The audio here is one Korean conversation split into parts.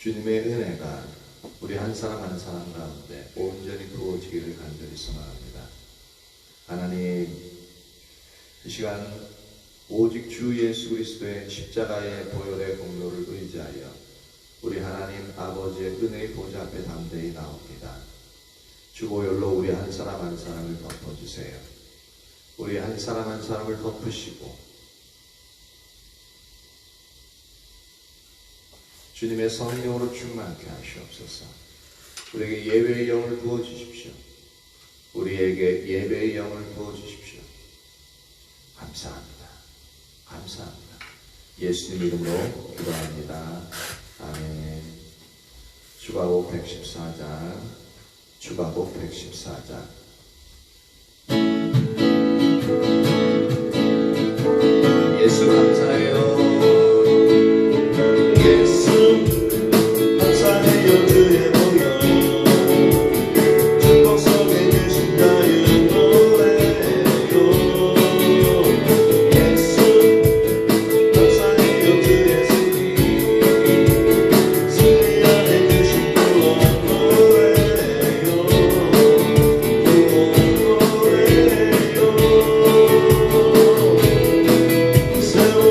주님의 은혜가 우리 한 사람 한 사람 가운데 온전히 부어지기를 간절히 소망합니다. 하나님, 이 시간 오직 주 예수 그리스도의 십자가의 보혈의 공로를 의지하여 우리 하나님 아버지의 은혜의 보좌 앞에 담대히 나옵니다. 주 보혈로 우리 한 사람 한 사람을 덮어주세요. 우리 한 사람 한 사람을 덮으시고 주님의 성령으로 충만케 하시옵소서. 우리에게 예배의 영을 부어주십시오. 우리에게 예배의 영을 부어주십시오. 감사합니다. 감사합니다. 예수님 이름으로 기도합니다. 아멘. 주가곡 114장, 주가곡 114장. 예수 감사해요. 주의 보혈 축복 속에 계신 나의 노래요. 예수 감사해요. 주의 승리 안에 계신 구원 노래요. 구원 노래요. 새로운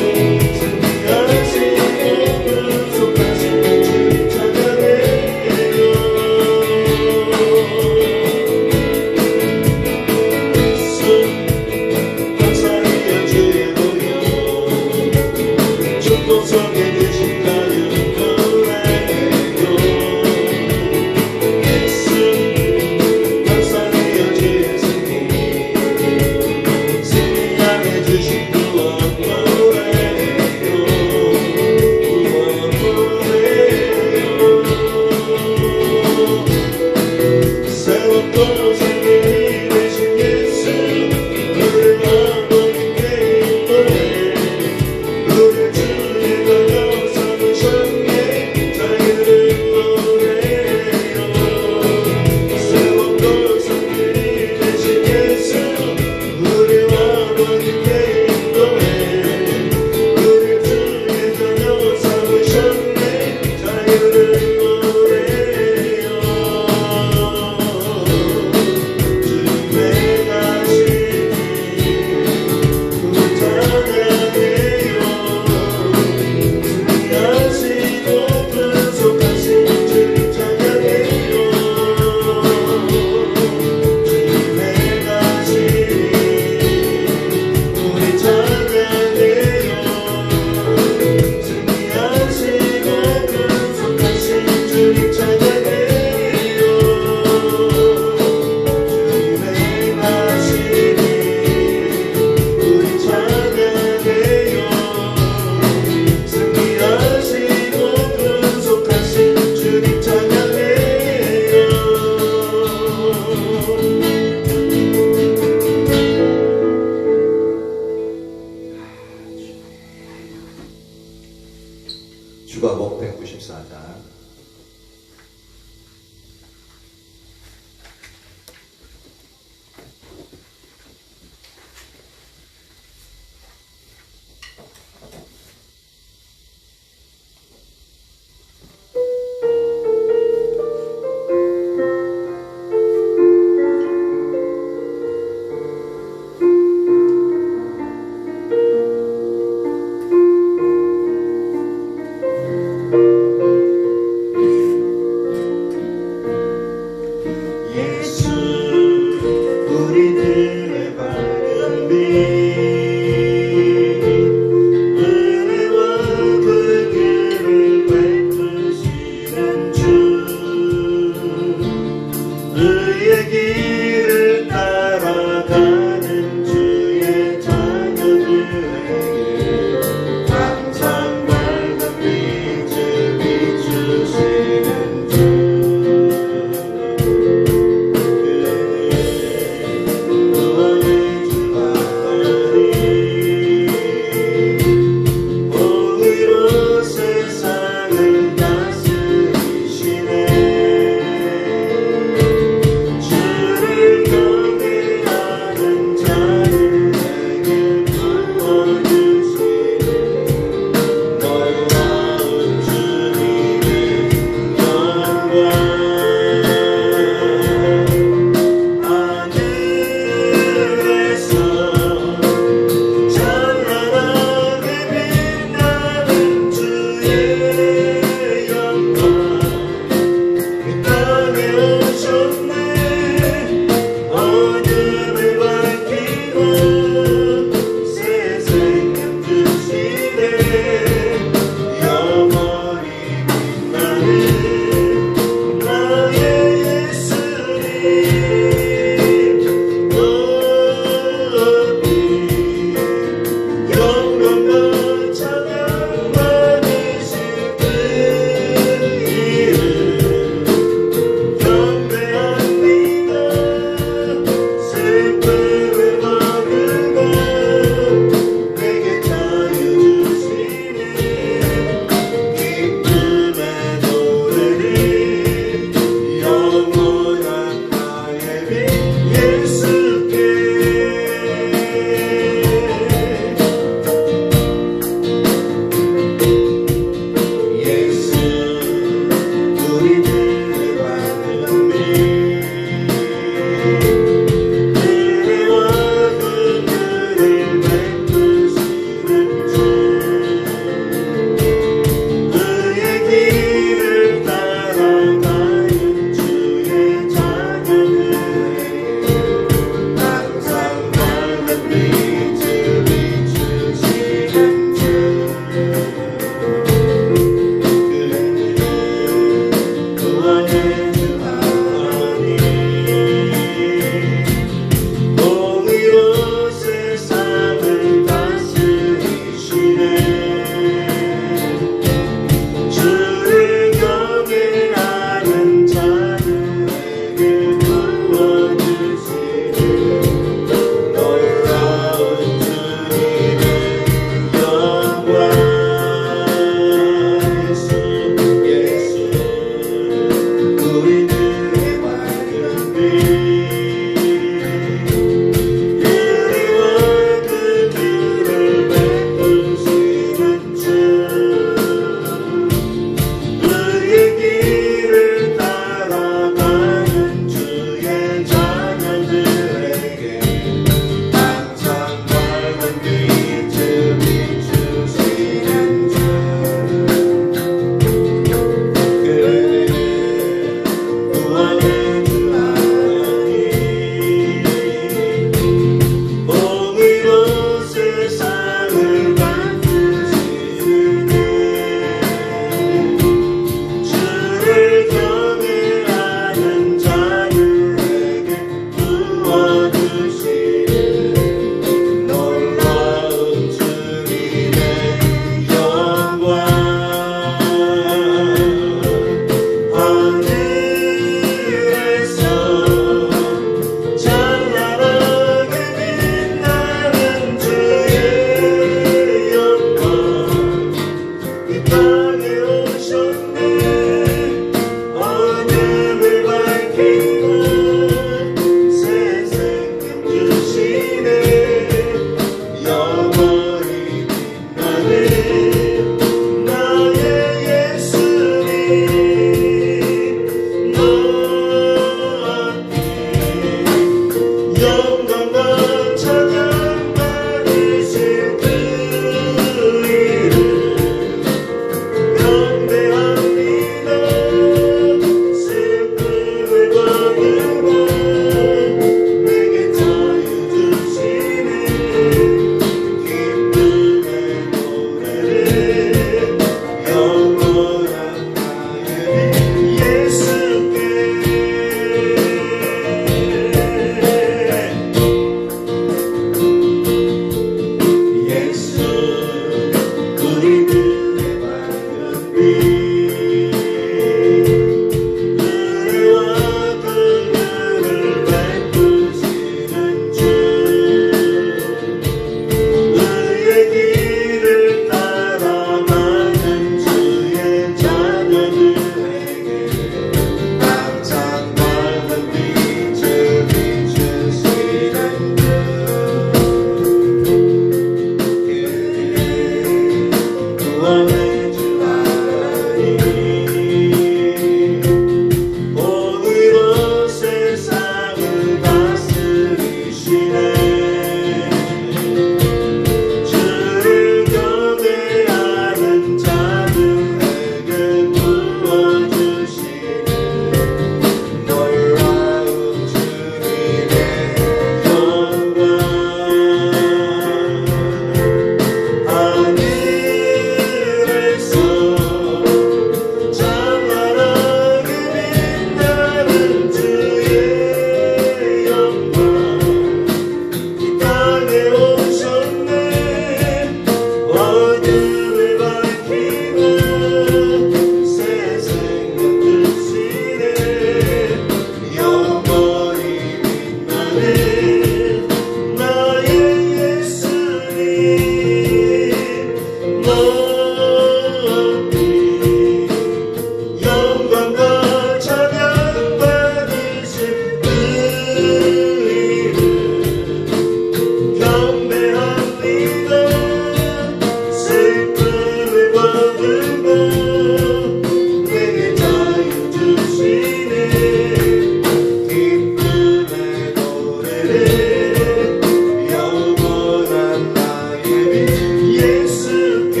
영원한 나의 빛 예수께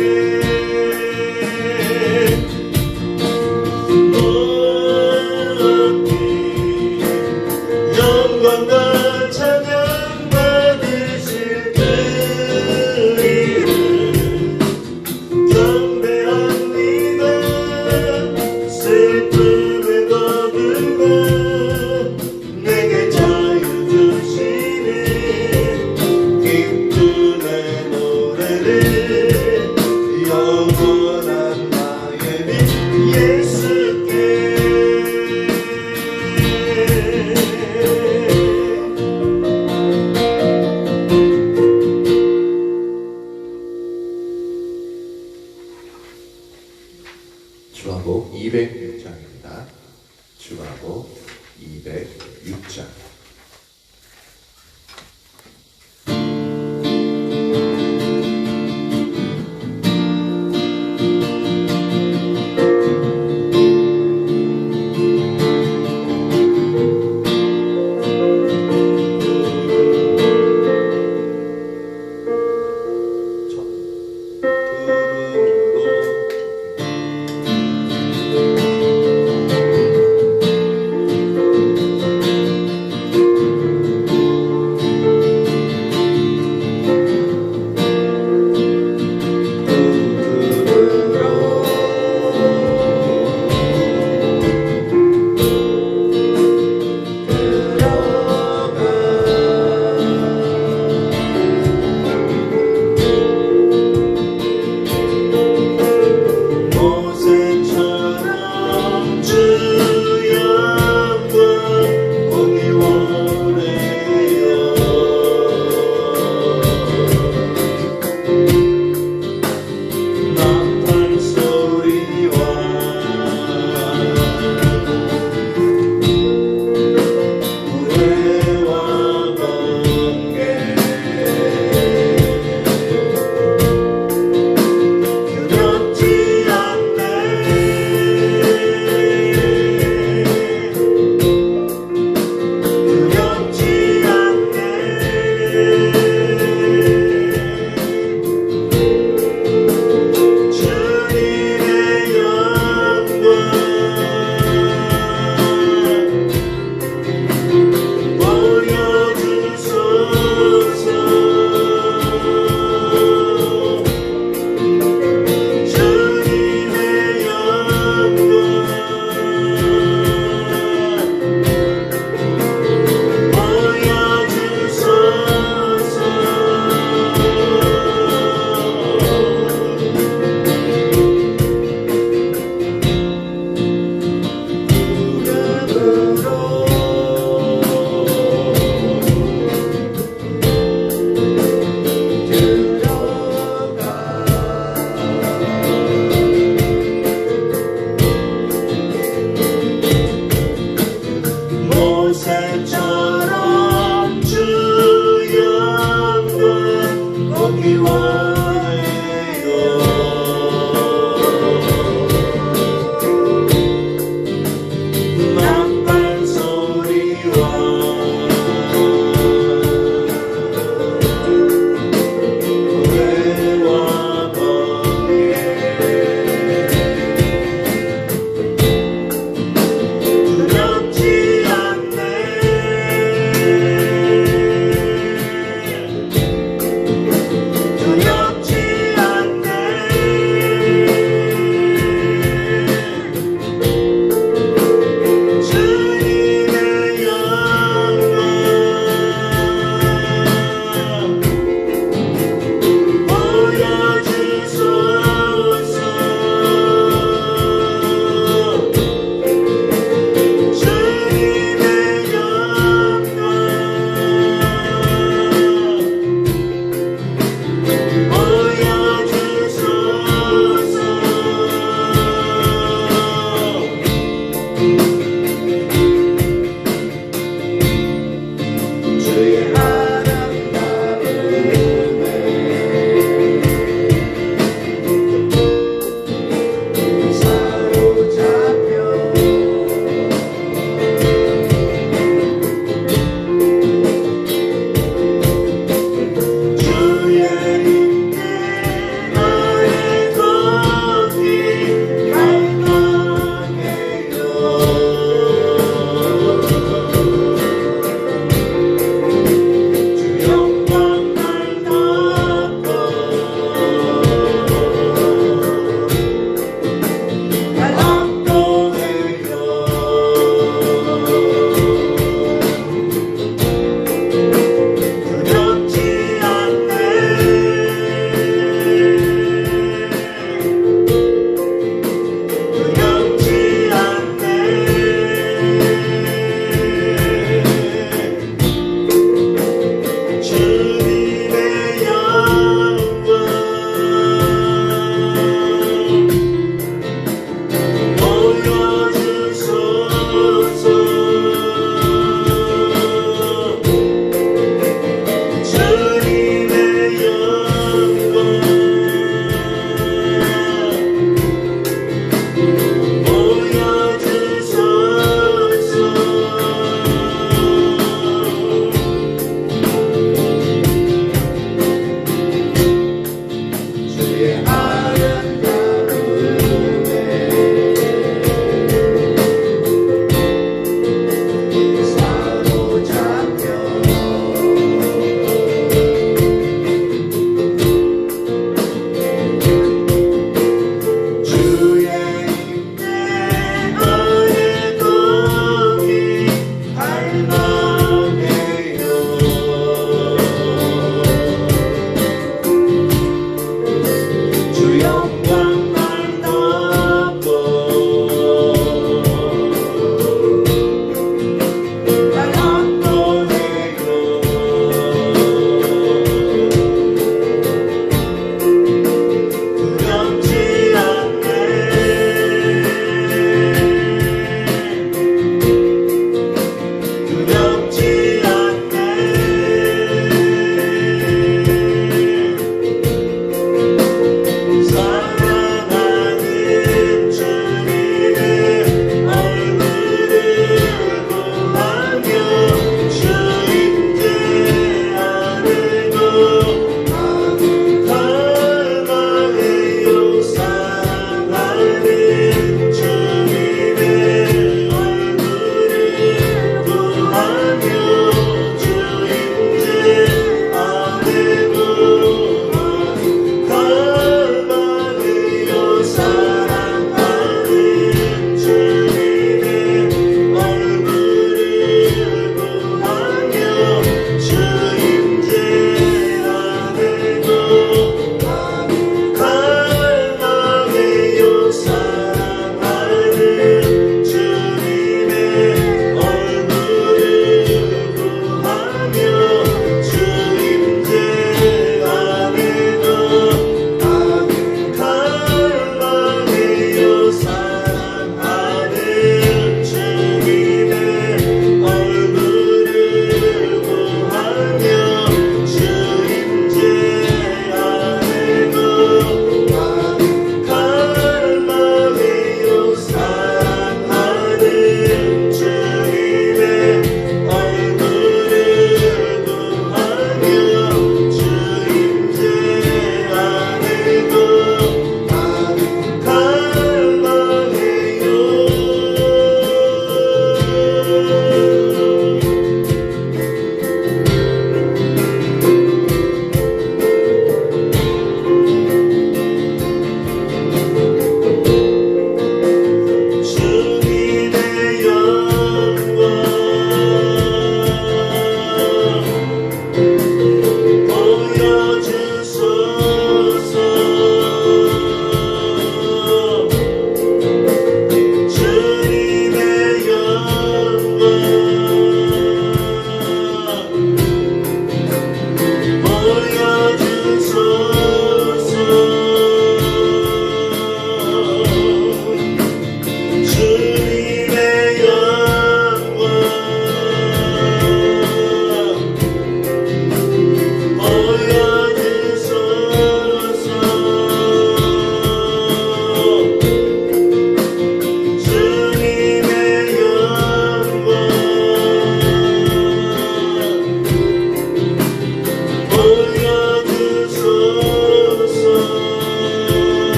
높이 영광과 찬양 받으실 그 이름 경배합니다. 슬픔을 거두고 내게 자유 주시는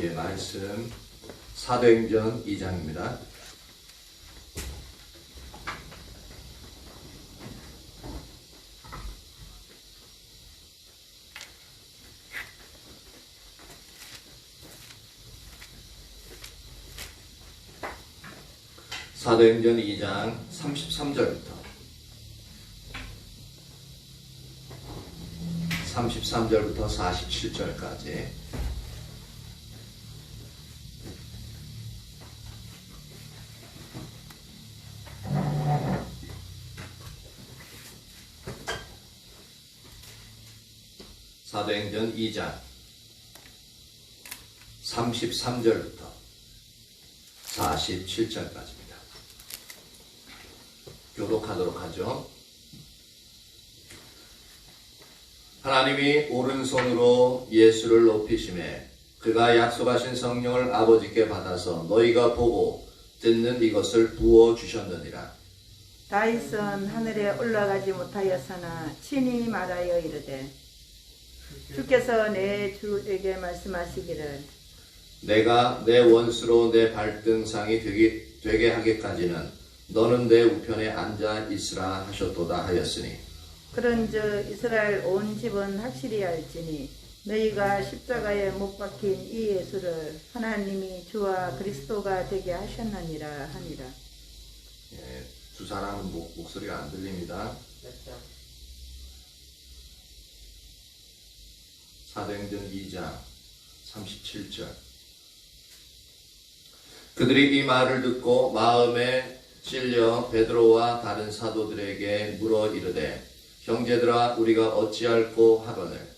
예, 말씀 사도행전 2장입니다. 사도행전 2장 33절부터 47절까지 사도행전 2장 33절부터 47절까지입니다. 교독하도록 하죠. 하나님이 오른손으로 예수를 높이심에 그가 약속하신 성령을 아버지께 받아서 너희가 보고 듣는 이것을 부어주셨느니라. 다윗은 하늘에 올라가지 못하였으나 친히 말하여 이르되 주께서 내 주에게 말씀하시기를 내가 내 원수로 내 발등상이 되게 하기까지는 너는 내 우편에 앉아 있으라 하셨도다 하였으니 그런즉 이스라엘 온 집은 확실히 알지니 너희가 십자가에 못 박힌 이 예수를 하나님이 주와 그리스도가 되게 하셨느니라 하니라. 예, 두 사람은 목소리가 안 들립니다. 사도행전 2장 37절 그들이 이 말을 듣고 마음에 찔려 베드로와 다른 사도들에게 물어 이르되 형제들아 우리가 어찌할꼬 하거늘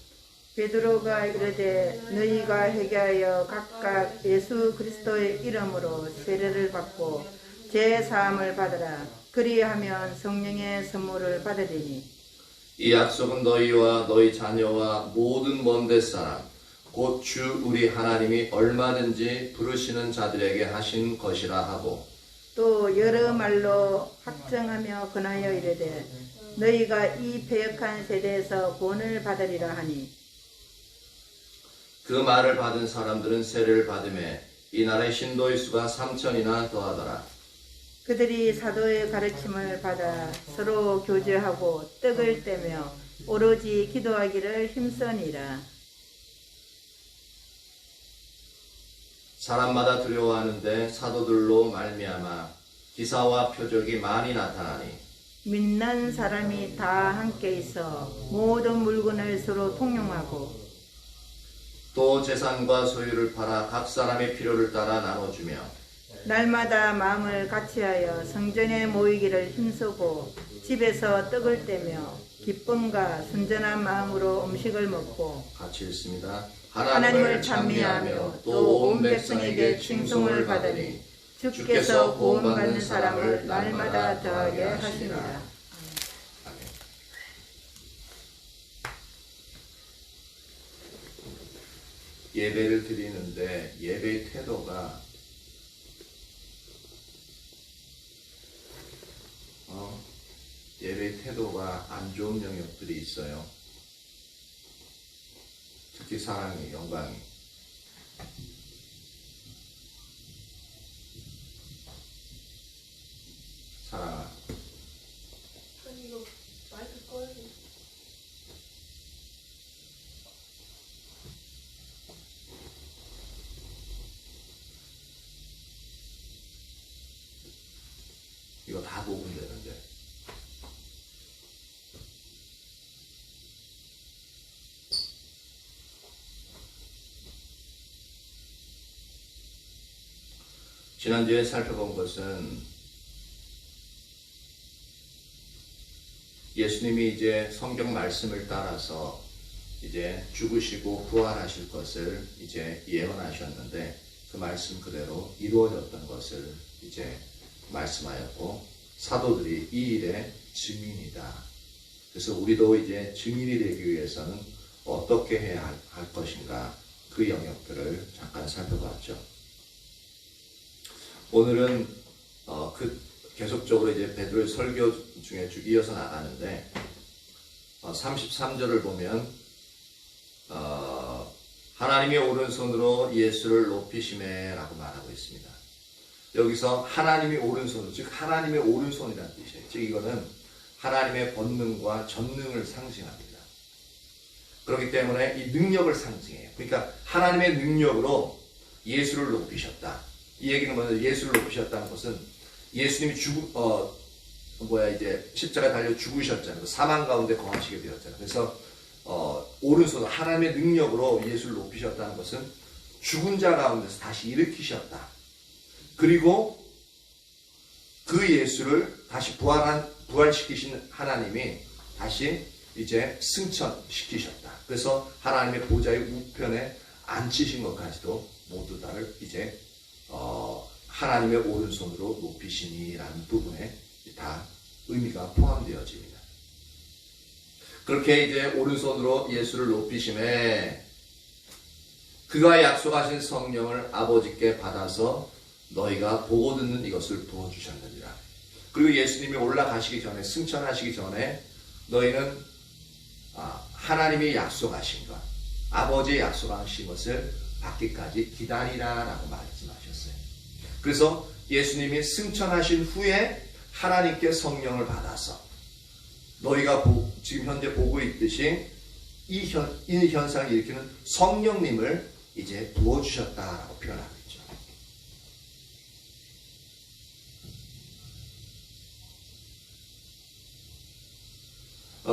베드로가 이르되 너희가 회개하여 각각 예수 그리스도의 이름으로 세례를 받고 제 사함을 받으라. 그리하면 성령의 선물을 받으리니 이 약속은 너희와 너희 자녀와 모든 먼데 사람 곧 주 우리 하나님이 얼마든지 부르시는 자들에게 하신 것이라 하고 또 여러 말로 확정하며 권하여 이르되 너희가 이 패역한 세대에서 구원을 받으리라 하니 그 말을 받은 사람들은 세례를 받음에 이 나라의 신도의 수가 3천이나 더하더라. 그들이 사도의 가르침을 받아 서로 교제하고 떡을 떼며 오로지 기도하기를 힘쓰니라. 사람마다 두려워하는데 사도들로 말미암아 기사와 표적이 많이 나타나니 믿는 사람이 다 함께 있어 모든 물건을 서로 통용하고 또 재산과 소유를 팔아 각 사람의 필요를 따라 나눠주며 날마다 마음을 같이하여 성전에 모이기를 힘쓰고 집에서 떡을 떼며 기쁨과 순전한 마음으로 음식을 먹고 같이 읽습니다. 하나님을 찬미하며 또 온 백성에게 칭송을 받으니 주께서 구원받는 사람을 날마다 더하게 하시니라. 아멘. 예배를 드리는데 예배의 태도가 예배의 태도가 안 좋은 영역들이 있어요. 특히 사랑이, 영광이. 사랑아. 아니 이거 마이크 꺼야 돼. 이거 다 녹음되는데. 지난주에 살펴본 것은 예수님이 이제 성경 말씀을 따라서 이제 죽으시고 부활하실 것을 이제 예언하셨는데 그 말씀 그대로 이루어졌던 것을 이제 말씀하였고 사도들이 이 일의 증인이다. 그래서 우리도 이제 증인이 되기 위해서는 어떻게 해야 할 것인가 그 영역들을 잠깐 살펴봤죠. 오늘은 계속적으로 이제 베드로의 설교 중에 쭉 이어서 나가는데 33절을 보면 하나님의 오른손으로 예수를 높이심에라고 말하고 있습니다. 여기서 하나님의 오른손, 즉 하나님의 오른손이라는 뜻이에요. 즉 이거는 하나님의 권능과 전능을 상징합니다. 그렇기 때문에 이 능력을 상징해요. 그러니까 하나님의 능력으로 예수를 높이셨다. 이 얘기는 뭐냐면 예수를 높이셨다는 것은 예수님이 이제 십자가에 달려 죽으셨잖아요. 사망 가운데 거하시게 되었잖아요. 그래서 오른손 하나님의 능력으로 예수를 높이셨다는 것은 죽은 자 가운데서 다시 일으키셨다. 그리고 그 예수를 다시 부활시키신 하나님이 다시 이제 승천시키셨다. 그래서 하나님의 보좌의 우편에 앉히신 것까지도 모두 다를 이제 하나님의 오른손으로 높이시니라는 부분에 다 의미가 포함되어집니다. 그렇게 이제 오른손으로 예수를 높이심에 그가 약속하신 성령을 아버지께 받아서 너희가 보고 듣는 이것을 부어주셨느니라. 그리고 예수님이 올라가시기 전에 승천하시기 전에 너희는 하나님이 약속하신 것, 아버지의 약속하신 것을 받기까지 기다리라라고 말씀하셨어요. 그래서 예수님이 승천하신 후에 하나님께 성령을 받아서 너희가 지금 현재 보고 있듯이 이 현상을 일으키는 성령님을 이제 부어주셨다라고 표현하고 있죠.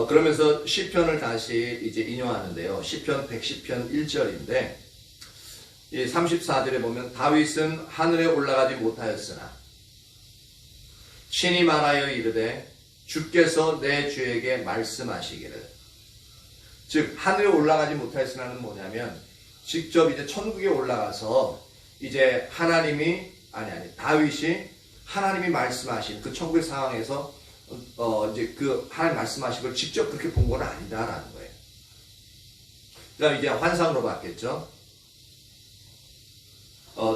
그러면서 시편을 다시 이제 인용하는데요. 시편 110편 1절인데 34절에 보면 다윗은 하늘에 올라가지 못하였으나 친히 말하여 이르되 주께서 내 주에게 말씀하시기를. 즉 하늘에 올라가지 못하였으나는 뭐냐면 직접 이제 천국에 올라가서 이제 다윗이 하나님이 말씀하신 그 천국의 상황에서 이제 그 하나님 말씀하신 걸 직접 그렇게 본 건 아니다라는 거예요. 그다음 이제 환상으로 봤겠죠.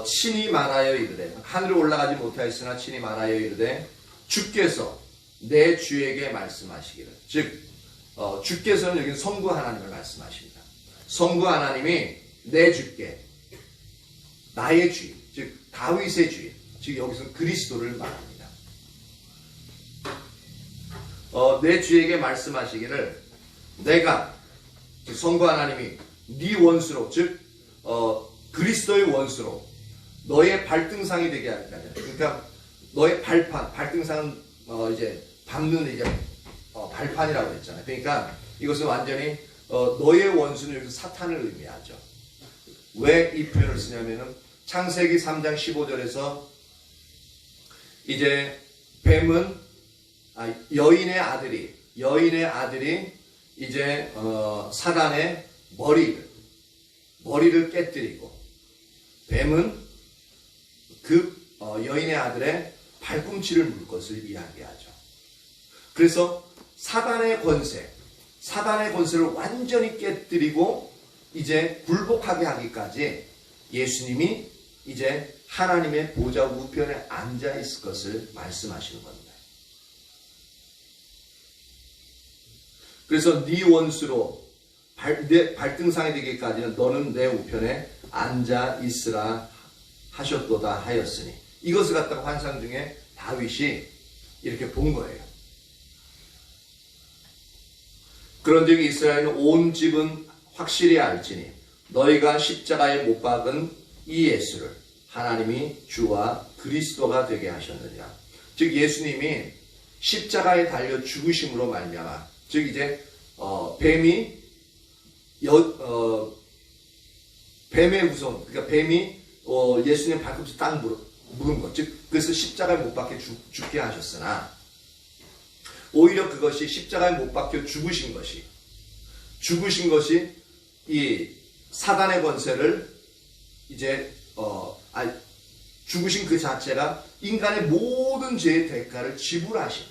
친히 말하여 이르되 하늘에 올라가지 못하였으나 친히 말하여 이르되 주께서 내 주에게 말씀하시기를. 즉 주께서는 여기는 성부 하나님을 말씀하십니다. 성부 하나님이 내 주께 나의 주인, 즉 다윗의 주인, 즉 여기서는 그리스도를 말합니다. 내 주에게 말씀하시기를 내가 성부 하나님이 네 원수로, 즉 그리스도의 원수로 너의 발등상이 되게 하겠다. 그러니까 너의 발등상은 이제 밟는 이제 발판이라고 했잖아요. 그러니까 이것은 완전히 너의 원수는 여기서 사탄을 의미하죠. 왜 이 표현을 쓰냐면은 창세기 3장 15절에서 이제 뱀은 여인의 아들이 이제 사단의 머리를 깨뜨리고 뱀은 그 여인의 아들의 발꿈치를 물 것을 이야기하죠. 그래서 사단의 권세를 완전히 깨뜨리고 이제 굴복하게 하기까지 예수님이 이제 하나님의 보좌 우편에 앉아 있을 것을 말씀하시는 겁니다. 그래서 네 원수로 내 발등상이 되기까지는 너는 내 우편에 앉아 있으라 하셨도다 하였으니, 이것을 갖다가 환상 중에 다윗이 이렇게 본 거예요. 그런즉 이스라엘은 온 집은 확실히 알지니 너희가 십자가에 못 박은 이 예수를 하나님이 주와 그리스도가 되게 하셨느니라. 즉 예수님이 십자가에 달려 죽으심으로 말미암아, 즉 이제 뱀의 후손, 그러니까 뱀이 예수님 발꿈치 딱 물은 것, 즉 그래서 십자가에 못 박혀 죽게 하셨으나 오히려 그것이 십자가에 못 박혀 죽으신 것이 이 사단의 권세를 이제 죽으신 그 자체가 인간의 모든 죄의 대가를 지불하신,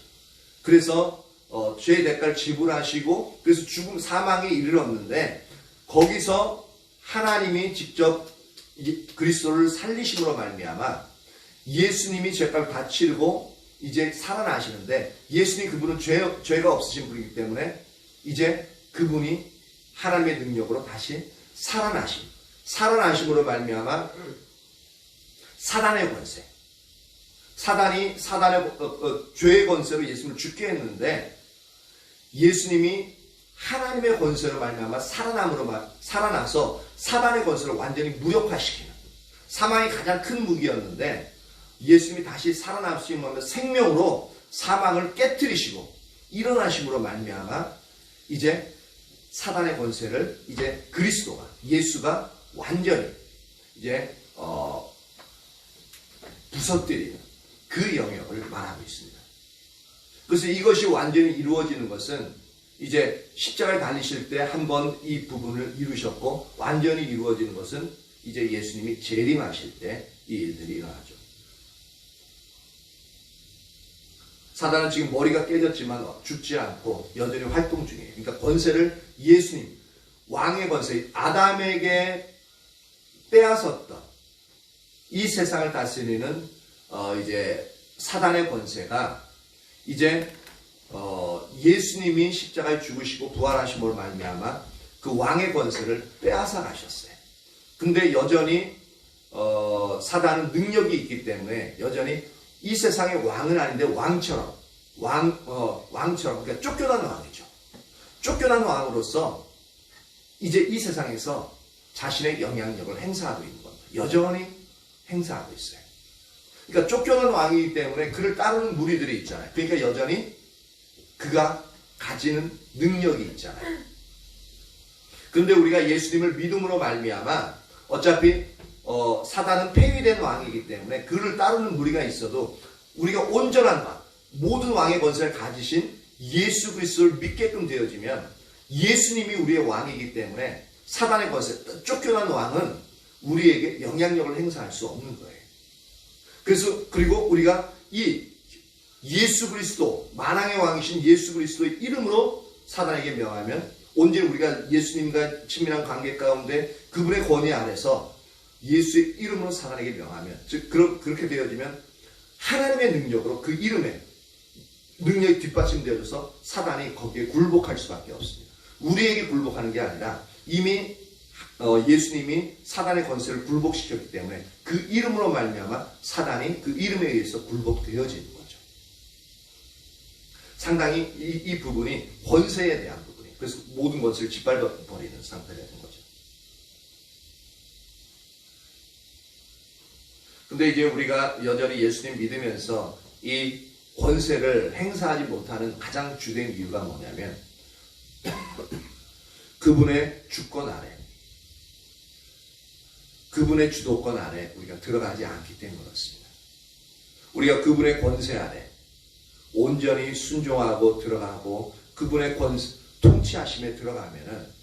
그래서 죄의 대가를 지불하시고 그래서 죽음 사망에 이르렀는데 거기서 하나님이 직접 그리스도를 살리심으로 말미암아 예수님이 죄값을 다 치르고 이제 살아나시는데, 예수님 그분은 죄가 없으신 분이기 때문에 이제 그분이 하나님의 능력으로 다시 살아나신, 살아나심으로 말미암아 사단의 권세, 사단의 죄의 권세로 예수님을 죽게 했는데 예수님이 하나님의 권세로 말미암아 살아나서 사단의 권세를 완전히 무력화시키는, 사망이 가장 큰 무기였는데 예수님이 다시 살아나심으로 생명으로 사망을 깨뜨리시고 일어나심으로 말미암아 이제 사단의 권세를 이제 그리스도가, 예수가 완전히 이제 부서뜨리는 그 영역을 말하고 있습니다. 그래서 이것이 완전히 이루어지는 것은 이제 십자가에 달리실 때 한 번 이 부분을 이루셨고, 완전히 이루어지는 것은 이제 예수님이 재림하실 때 이 일들이 일어나죠. 사단은 지금 머리가 깨졌지만 죽지 않고 여전히 활동 중이에요. 그러니까 권세를 예수님, 왕의 권세, 아담에게 빼앗았던 이 세상을 다스리는 이제 사단의 권세가 이제 예수님이 십자가에 죽으시고 부활하심으로 말미암아 그 왕의 권세를 빼앗아 가셨어요. 근데 여전히 사단은 능력이 있기 때문에 여전히 이 세상의 왕은 아닌데 왕처럼 그러니까 쫓겨난 왕이죠. 쫓겨난 왕으로서 이제 이 세상에서 자신의 영향력을 행사하고 있는 겁니다. 여전히 행사하고 있어요. 그러니까 쫓겨난 왕이기 때문에 그를 따르는 무리들이 있잖아요. 그러니까 여전히 그가 가지는 능력이 있잖아요. 그런데 우리가 예수님을 믿음으로 말미암아 어차피 사단은 폐위된 왕이기 때문에 그를 따르는 무리가 있어도 우리가 온전한 왕, 모든 왕의 권세를 가지신 예수 그리스도를 믿게끔 되어지면 예수님이 우리의 왕이기 때문에 사단의 권세, 쫓겨난 왕은 우리에게 영향력을 행사할 수 없는 거예요. 그래서 그리고 우리가 이 예수 그리스도, 만왕의 왕이신 예수 그리스도의 이름으로 사단에게 명하면 온전히 우리가 예수님과 친밀한 관계 가운데 그분의 권위 아래서 예수의 이름으로 사단에게 명하면, 즉 그렇게 되어지면 하나님의 능력으로 그 이름에 능력이 뒷받침되어져서 사단이 거기에 굴복할 수밖에 없습니다. 우리에게 굴복하는 게 아니라 이미 예수님이 사단의 권세를 굴복시켰기 때문에 그 이름으로 말미암아 사단이 그 이름에 의해서 굴복되어지는 거죠. 상당히 이 부분이 권세에 대한 부분이에요. 그래서 모든 권세를 짓밟아버리는 상태가 된 거죠. 근데 이제 우리가 여전히 예수님 믿으면서 이 권세를 행사하지 못하는 가장 주된 이유가 뭐냐면 그분의 주권 아래, 그분의 주도권 아래 우리가 들어가지 않기 때문에 그렇습니다. 우리가 그분의 권세 아래 온전히 순종하고 들어가고 그분의 통치하심에 들어가면은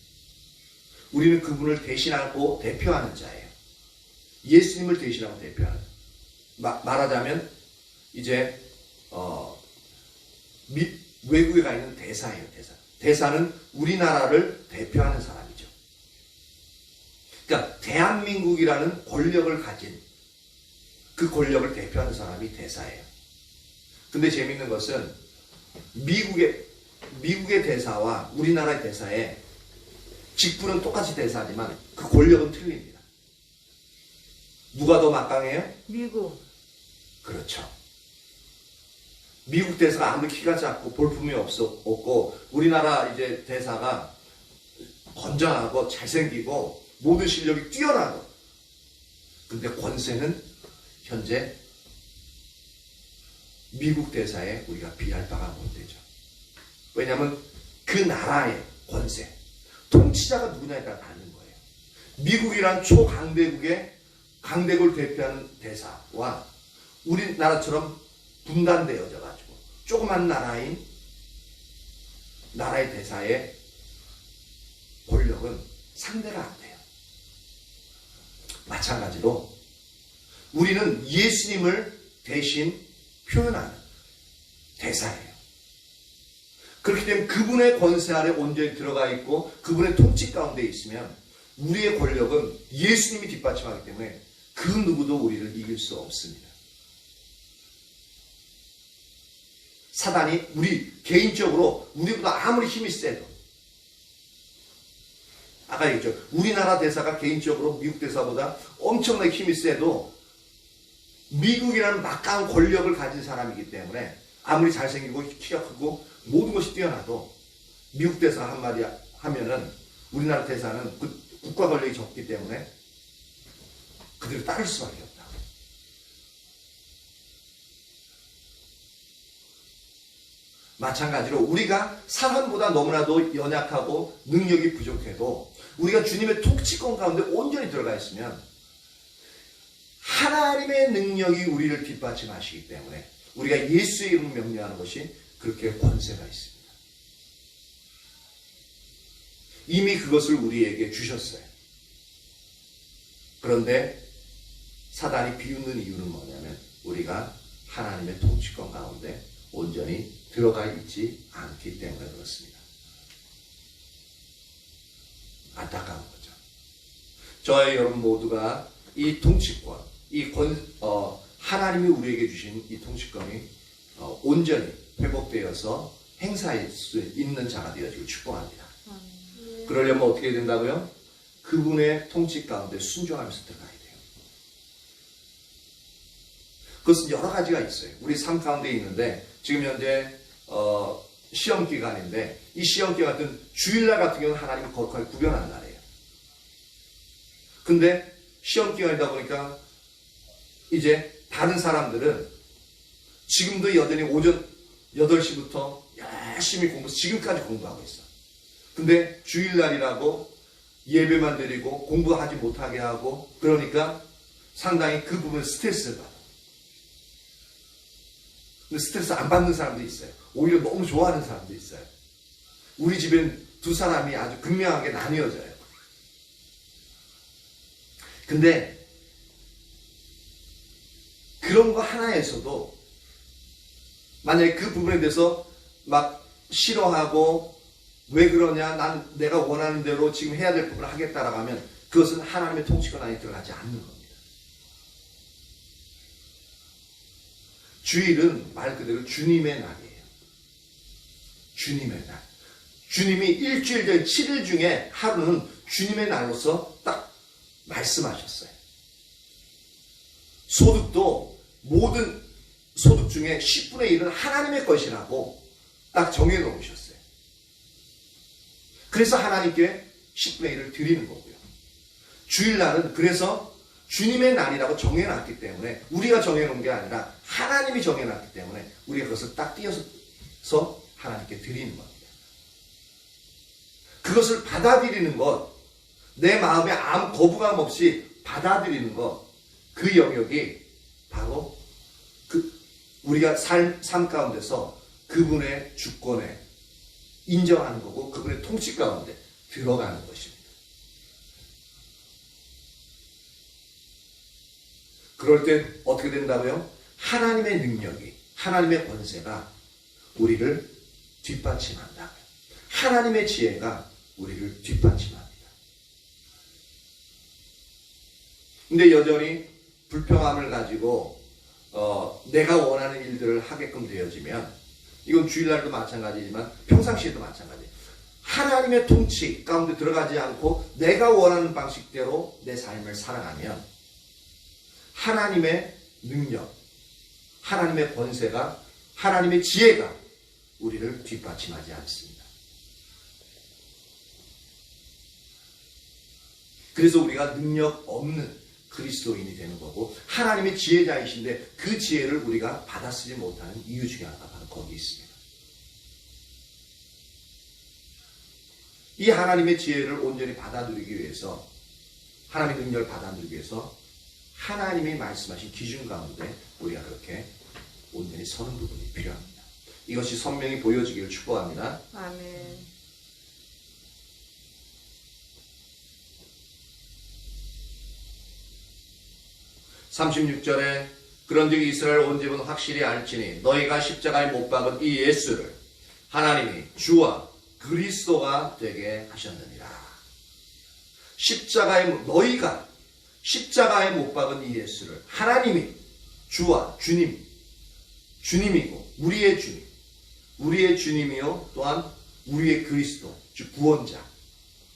우리는 그분을 대신하고 대표하는 자예요. 예수님을 대신하고 대표하는. 말하자면 이제 외국에 가 있는 대사예요. 대사는 우리나라를 대표하는 사람이죠. 그러니까 대한민국이라는 권력을 가진 그 권력을 대표하는 사람이 대사예요. 근데 재밌는 것은 미국의 대사와 우리나라의 대사의 직분은 똑같이 대사지만 그 권력은 틀립니다. 누가 더 막강해요? 미국. 그렇죠. 미국 대사가 아무리 키가 작고 볼품이 없고 우리나라 이제 대사가 건장하고 잘생기고 모든 실력이 뛰어나고, 근데 권세는 현재 미국 대사에 우리가 비할 바가 못 되죠. 왜냐하면 그 나라의 권세, 통치자가 누구냐에 따라 다른 거예요. 미국이란 강대국을 대표하는 대사와 우리나라처럼 분단되어져 가지고 조그만 나라의 대사의 권력은 상대가 안 돼요. 마찬가지로 우리는 예수님을 대신 표현하는 대사예요. 그렇기 때문에 그분의 권세 아래 온전히 들어가 있고 그분의 통치 가운데 있으면 우리의 권력은 예수님이 뒷받침하기 때문에 그 누구도 우리를 이길 수 없습니다. 사단이 우리 개인적으로 우리보다 아무리 힘이 세도 아까 얘기했죠. 우리나라 대사가 개인적으로 미국 대사보다 엄청나게 힘이 세도 미국이라는 막강한 권력을 가진 사람이기 때문에 아무리 잘생기고 키가 크고 모든 것이 뛰어나도 미국 대사 한마디 하면은 우리나라 대사는 그 국가 권력이 적기 때문에 그들을 따를 수밖에 없다. 마찬가지로 우리가 사람보다 너무나도 연약하고 능력이 부족해도 우리가 주님의 통치권 가운데 온전히 들어가 있으면 하나님의 능력이 우리를 뒷받침하시기 때문에 우리가 예수의 이름을 명령하는 것이 그렇게 권세가 있습니다. 이미 그것을 우리에게 주셨어요. 그런데 사단이 비웃는 이유는 뭐냐면 우리가 하나님의 통치권 가운데 온전히 들어가 있지 않기 때문에 그렇습니다. 안타까운 거죠. 저와 여러분 모두가 이 통치권, 하나님이 우리에게 주신 이 통치권이 온전히 회복되어서 행사할 수 있는 자가 되어지길 축복합니다. 그러려면 어떻게 해야 된다고요? 그분의 통치 가운데 순종하면서 들어가야 돼요. 그것은 여러 가지가 있어요. 우리 삶 가운데 있는데 지금 현재 시험 기간인데 이 시험 기간 같은 주일날 같은 경우는 하나님이 거룩하게 구별하는 날이에요. 근데 시험 기간이다 보니까 이제 다른 사람들은 지금도 여전히 오전 8시부터 열심히 지금까지 공부하고 있어. 근데 주일날이라고 예배만 드리고 공부하지 못하게 하고 그러니까 상당히 그 부분에 스트레스를 받아. 근데 스트레스 안 받는 사람도 있어요. 오히려 너무 좋아하는 사람도 있어요. 우리 집엔 두 사람이 아주 극명하게 나뉘어져요. 근데 그런 거 하나에서도 만약에 그 부분에 대해서 막 싫어하고 왜 그러냐, 난 내가 원하는 대로 지금 해야 될 부분을 하겠다라고 하면 그것은 하나님의 통치권 안에 들어가지 않는 겁니다. 주일은 말 그대로 주님의 날이에요. 주님의 날. 주님이 일주일 전 7일 중에 하루는 주님의 날로서 딱 말씀하셨어요. 소득도 모든 소득 중에 10분의 1은 하나님의 것이라고 딱 정해 놓으셨어요. 그래서 하나님께 10분의 1을 드리는 거고요. 주일날은 그래서 주님의 날이라고 정해놨기 때문에 우리가 정해놓은 게 아니라 하나님이 정해놨기 때문에 우리가 그것을 딱 띄어서 하나님께 드리는 겁니다. 그것을 받아들이는 것, 내 마음에 아무 거부감 없이 받아들이는 것, 그 영역이 바로 우리가 삶 가운데서 그분의 주권에 인정하는 거고 그분의 통치 가운데 들어가는 것입니다. 그럴 때 어떻게 된다고요? 하나님의 능력이, 하나님의 권세가 우리를 뒷받침한다고요. 하나님의 지혜가 우리를 뒷받침합니다. 근데 여전히 불평함을 가지고 내가 원하는 일들을 하게끔 되어지면 이건 주일날도 마찬가지지만 평상시에도 마찬가지예요. 하나님의 통치 가운데 들어가지 않고 내가 원하는 방식대로 내 삶을 살아가면 하나님의 능력, 하나님의 권세가, 하나님의 지혜가 우리를 뒷받침하지 않습니다. 그래서 우리가 능력 없는 그리스도인이 되는 거고 하나님의 지혜자이신데 그 지혜를 우리가 받아쓰지 못하는 이유 중에 하나가 바로 거기 있습니다. 이 하나님의 지혜를 온전히 받아들이기 위해서 하나님의 능력을 받아들이기 위해서 하나님이 말씀하신 기준 가운데 우리가 그렇게 온전히 서는 부분이 필요합니다. 이것이 선명히 보여지기를 축복합니다. 아멘. 36절에 그런즉 이스라엘 온 집은 확실히 알지니 너희가 십자가에 못 박은 이 예수를 하나님이 주와 그리스도가 되게 하셨느니라. 너희가 십자가에 못 박은 이 예수를 하나님이 주와 주님이고 우리의 주님이요 또한 우리의 그리스도 즉 구원자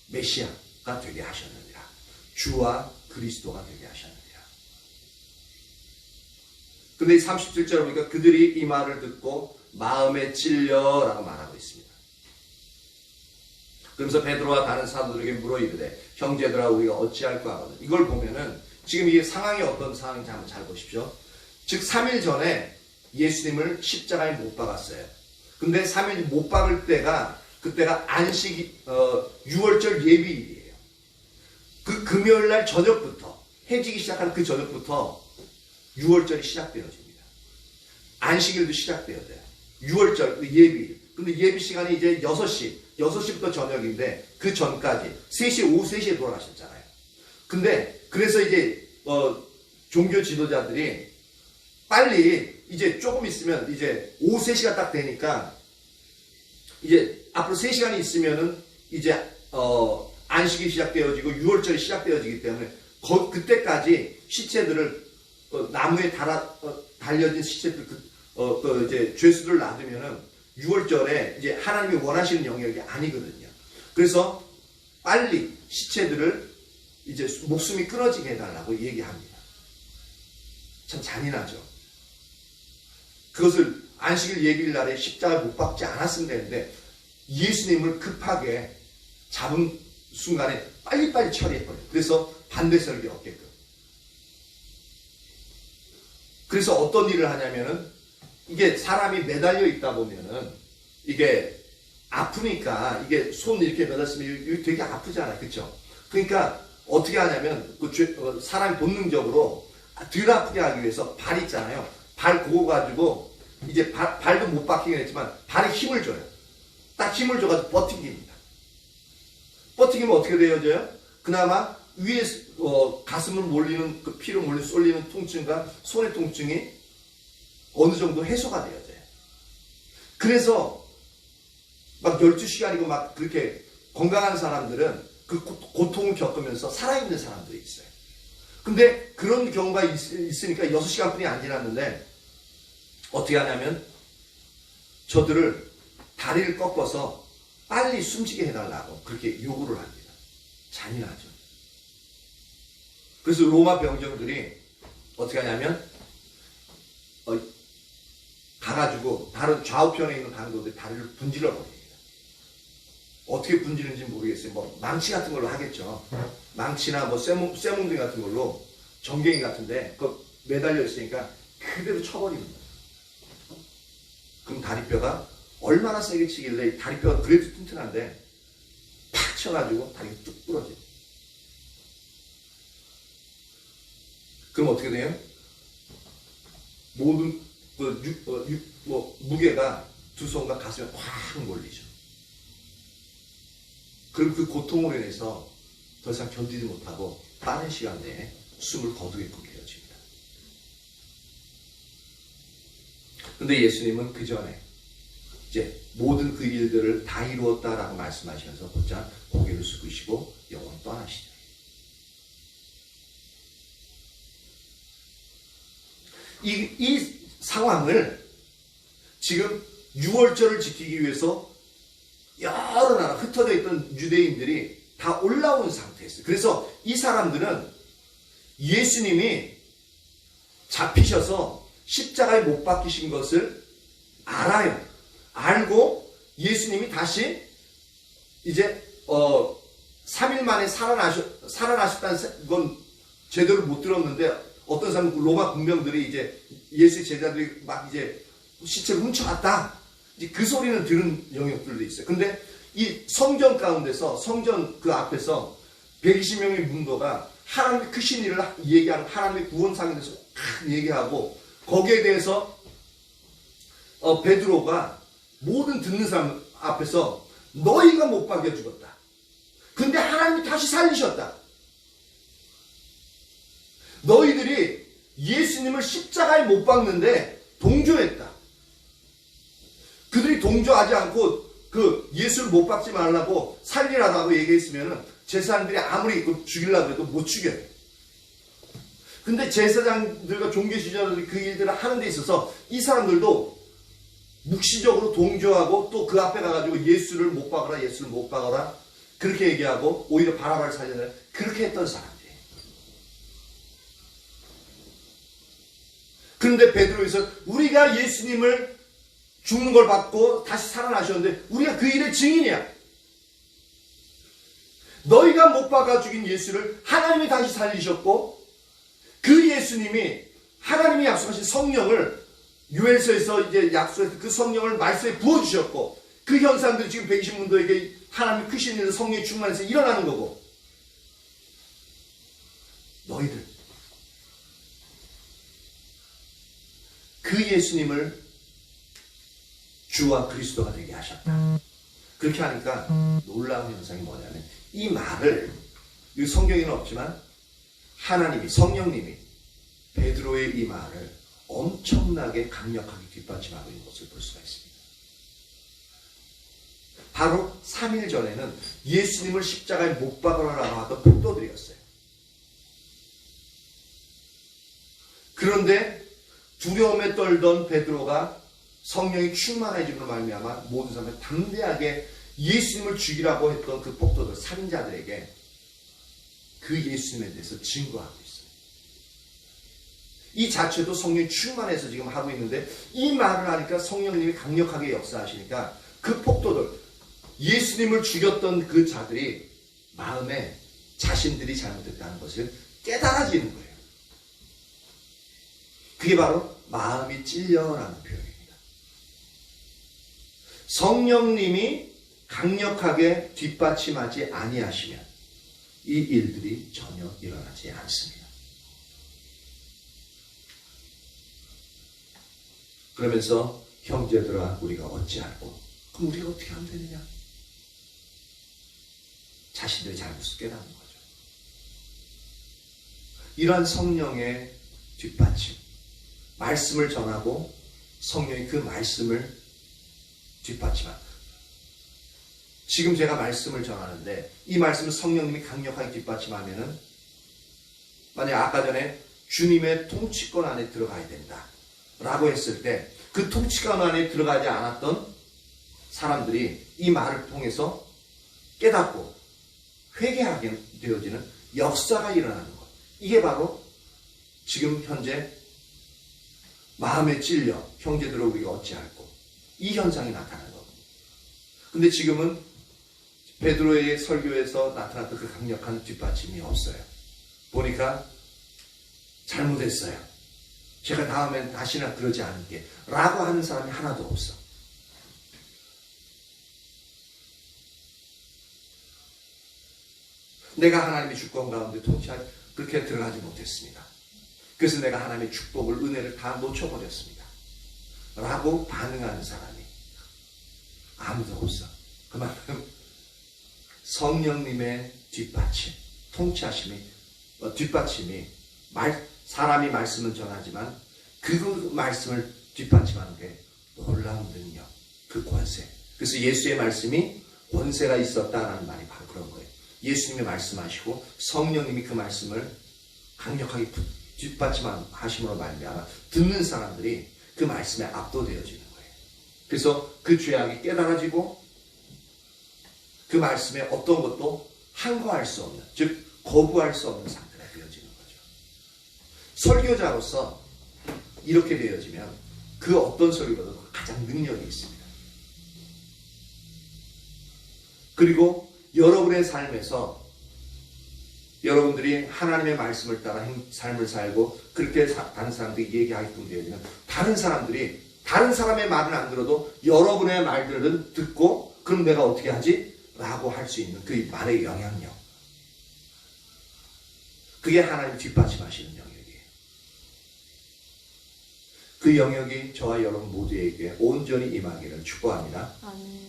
메시아 되게 하셨느니라. 주와 그리스도가 되게 하셨느니라. 근데 37절에 보니까 그들이 이 말을 듣고 마음에 찔려라고 말하고 있습니다. 그러면서 베드로와 다른 사도들에게 물어 이르되 형제들아 우리가 어찌할까 하거든. 이걸 보면은 지금 이 상황이 어떤 상황인지 한번 잘 보십시오. 즉 3일 전에 예수님을 십자가에 못 박았어요. 근데 3일 못 박을 때가 그때가 안식이 6월절 예비일이에요. 그 금요일 날 저녁부터 해지기 시작하는 그 저녁부터 6월절이 시작되어집니다. 안식일도 시작되어져요. 6월절 예비일. 근데 예비 시간이 이제 6시부터 저녁인데 그 전까지 3시 오후 3시에 돌아가셨잖아요. 근데 그래서 이제 종교 지도자들이 빨리 이제 조금 있으면 이제 오후 3시가 딱 되니까 이제 앞으로 3시간이 있으면은 이제 안식이 시작되어지고 6월절이 시작되어지기 때문에 그때까지 시체들을 나무에 달려진 시체들 이제 죄수들을 놔두면은 6월절에 이제 하나님이 원하시는 영역이 아니거든요. 그래서 빨리 시체들을 이제 목숨이 끊어지게 해달라고 얘기합니다. 참 잔인하죠. 그것을 안식일 예비일 날에 십자가를 못 박지 않았으면 되는데 예수님을 급하게 잡은 순간에 빨리빨리 처리해버려요. 그래서 반대 설교 없게끔. 그래서 어떤 일을 하냐면은 이게 사람이 매달려 있다 보면은 이게 아프니까 이게 손 이렇게 매달렸으면 이게 되게 아프잖아요. 그쵸? 그러니까 어떻게 하냐면 사람이 본능적으로 덜 아프게 하기 위해서 발 있잖아요. 발 고고 가지고 이제 발도 못 박히긴 했지만 발에 힘을 줘요. 딱 힘을 줘가지고 버티기입니다. 버티기면 어떻게 되어져요? 그나마 위에 가슴을 몰리는 그 피로 쏠리는 통증과 손의 통증이 어느 정도 해소가 되어져요. 그래서 막 12시간이고 막 그렇게 건강한 사람들은 그 고통을 겪으면서 살아있는 사람들이 있어요. 근데 그런 경우가 있으니까 6시간뿐이 안 지났는데 어떻게 하냐면 저들을 다리를 꺾어서 빨리 숨지게 해달라고 그렇게 요구를 합니다. 잔인하죠. 그래서 로마 병정들이 어떻게 하냐면 가가지고 다른 좌우편에 있는 강도들 다리를 분질러 버립니다. 어떻게 분지는지 모르겠어요. 뭐 망치 같은 걸로 하겠죠. 망치나 뭐 쇠뭉둥이 같은 걸로 정갱이 같은데 그 매달려 있으니까 그대로 쳐버립니다. 그럼 다리뼈가 얼마나 세게 치길래 다리뼈가 그래도 튼튼한데 팍 쳐가지고 다리가 뚝 부러져요. 그럼 어떻게 돼요? 모든 무게가 두 손과 가슴에 확 몰리죠. 그럼 그 고통으로 인해서 더 이상 견디지 못하고 빠른 시간 내에 숨을 거두게끔 되어집니다. 근데 예수님은 그 전에 이제 모든 그 일들을 다 이루었다라고 말씀하시면서 곧장 고개를 숙이시고 영원히 떠나시죠. 이 상황을 지금 6월절을 지키기 위해서 여러 나라 흩어져 있던 유대인들이 다 올라온 상태였어요. 그래서 이 사람들은 예수님이 잡히셔서 십자가에 못 박히신 것을 알아요. 알고 예수님이 다시 이제 3일 만에 살아나셨다는 건 제대로 못 들었는데 어떤 사람은 로마 군병들이 이제 예수의 제자들이 막 이제 시체를 훔쳐갔다. 이제 그 소리는 들은 영역들도 있어요. 근데 이 성전 가운데서 성전 그 앞에서 120명의 문도가 하나님의 크신 일을 얘기하는 하나님의 구원상에 대해서 얘기하고 거기에 대해서 베드로가 모든 듣는 사람 앞에서 너희가 못 박여 죽었다. 근데 하나님이 다시 살리셨다. 너희들이 예수님을 십자가에 못 박는데 동조했다. 그들이 동조하지 않고 그 예수를 못 박지 말라고 살리라고 하고 얘기했으면은 제사장들이 아무리 죽이려고 해도 못 죽여요. 근데 제사장들과 종교 지도자들이 그 일들을 하는 데 있어서 이 사람들도 묵시적으로 동조하고 또 그 앞에 가가지고 예수를 못 박아라, 예수를 못 박아라. 그렇게 얘기하고 오히려 바나바를 살려달라 그렇게 했던 사람들이에요. 그런데 베드로에서 우리가 예수님을 죽는 걸 받고 다시 살아나셨는데 우리가 그 일의 증인이야. 너희가 못 박아 죽인 예수를 하나님이 다시 살리셨고 그 예수님이 하나님이 약속하신 성령을 유엘서에서 이제 약속해서 그 성령을 말씀에 부어주셨고 그 현상들이 지금 120문도에게 하나님의 크신 일로 성령이 충만해서 일어나는 거고 너희들 그 예수님을 주와 그리스도가 되게 하셨다. 그렇게 하니까 놀라운 현상이 뭐냐면 이 말을 이 성경에는 없지만 하나님이 성령님이 베드로의 이 말을 엄청나게 강력하게 뒷받침하고 있는 것을 볼 수가 있습니다. 바로 3일 전에는 예수님을 십자가에 못 박으라고 하던 폭도들이었어요. 그런데 두려움에 떨던 베드로가 성령이 충만해짐으로 말미암아 모든 사람을 담대하게 예수님을 죽이라고 했던 그 폭도들, 살인자들에게 그 예수님에 대해서 증거하고 있어요. 이 자체도 성령이 충만해서 지금 하고 있는데 이 말을 하니까 성령님이 강력하게 역사하시니까 그 폭도들, 예수님을 죽였던 그 자들이 마음에 자신들이 잘못했다는 것을 깨달아지는 거예요. 그게 바로 마음이 찔려라는 표현입니다. 성령님이 강력하게 뒷받침하지 아니하시면 이 일들이 전혀 일어나지 않습니다. 그러면서 형제들아 우리가 어찌하고 그럼 우리가 어떻게 하면 되느냐? 자신들의 잘못을 깨닫는 거죠. 이러한 성령의 뒷받침, 말씀을 전하고 성령이 그 말씀을 뒷받침한다. 지금 제가 말씀을 전하는데 이 말씀을 성령님이 강력하게 뒷받침하면은 만약 아까 전에 주님의 통치권 안에 들어가야 된다 라고 했을 때 그 통치권 안에 들어가지 않았던 사람들이 이 말을 통해서 깨닫고 회개하게 되어지는 역사가 일어나는 것. 이게 바로 지금 현재 마음에 찔려 형제들을 우리가 어찌할꼬 이 현상이 나타나는 겁니다. 근데 지금은 베드로의 설교에서 나타났던 그 강력한 뒷받침이 없어요. 보니까 잘못했어요. 제가 다음엔 다시나 그러지 않을게 라고 하는 사람이 하나도 없어. 내가 하나님의 주권 가운데 통치할 그렇게 들어가지 못했습니다. 그래서 내가 하나님의 축복을 은혜를 다 놓쳐버렸습니다. 라고 반응하는 사람이 아무도 없어. 그만큼 성령님의 뒷받침, 통치하심이 뒷받침이 사람이 말씀을 전하지만 그 말씀을 뒷받침하는 게 놀라운 능력, 그 권세. 그래서 예수의 말씀이 권세가 있었다라는 말이 바로 그런 거예요. 예수님이 말씀하시고 성령님이 그 말씀을 강력하게 뒷받침하심으로 말미암아 듣는 사람들이 그 말씀에 압도되어지는 거예요. 그래서 그 죄악이 깨달아지고 그 말씀에 어떤 것도 항거할 수 없는, 즉 거부할 수 없는 상태가 되어지는 거죠. 설교자로서 이렇게 되어지면 그 어떤 설교보다도 가장 능력이 있습니다. 그리고 여러분의 삶에서 여러분들이 하나님의 말씀을 따라 삶을 살고 그렇게 다른 사람들이 얘기하게끔 되어지면 다른 사람들이 다른 사람의 말은 안 들어도 여러분의 말들은 듣고 그럼 내가 어떻게 하지? 라고 할 수 있는 그 말의 영향력. 그게 하나님 뒷받침하시는 영역이에요. 그 영역이 저와 여러분 모두에게 온전히 임하기를 축복합니다. 아멘.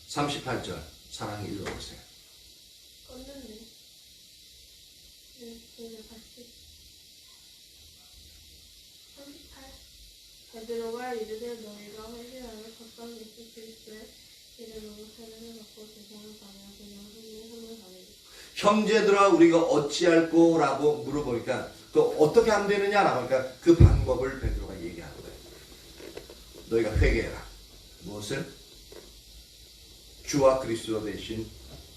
38절 사랑이 읽어보세요. 껐는데. 네, 다시. 38. 베드로가 이르되 너희가 회개하여 가까운 예수 그리스도의 이름으로 세례를 받고 죄송을 받으며 그냥 흔히 손을 가리리. 형제들아 우리가 어찌할꼬 라고 물어보니까 그 어떻게 하면 되느냐라고 하니까 그 방법을 베드로가 얘기하는 거예요. 너희가 회개해라. 무엇을? 주와 그리스도 대신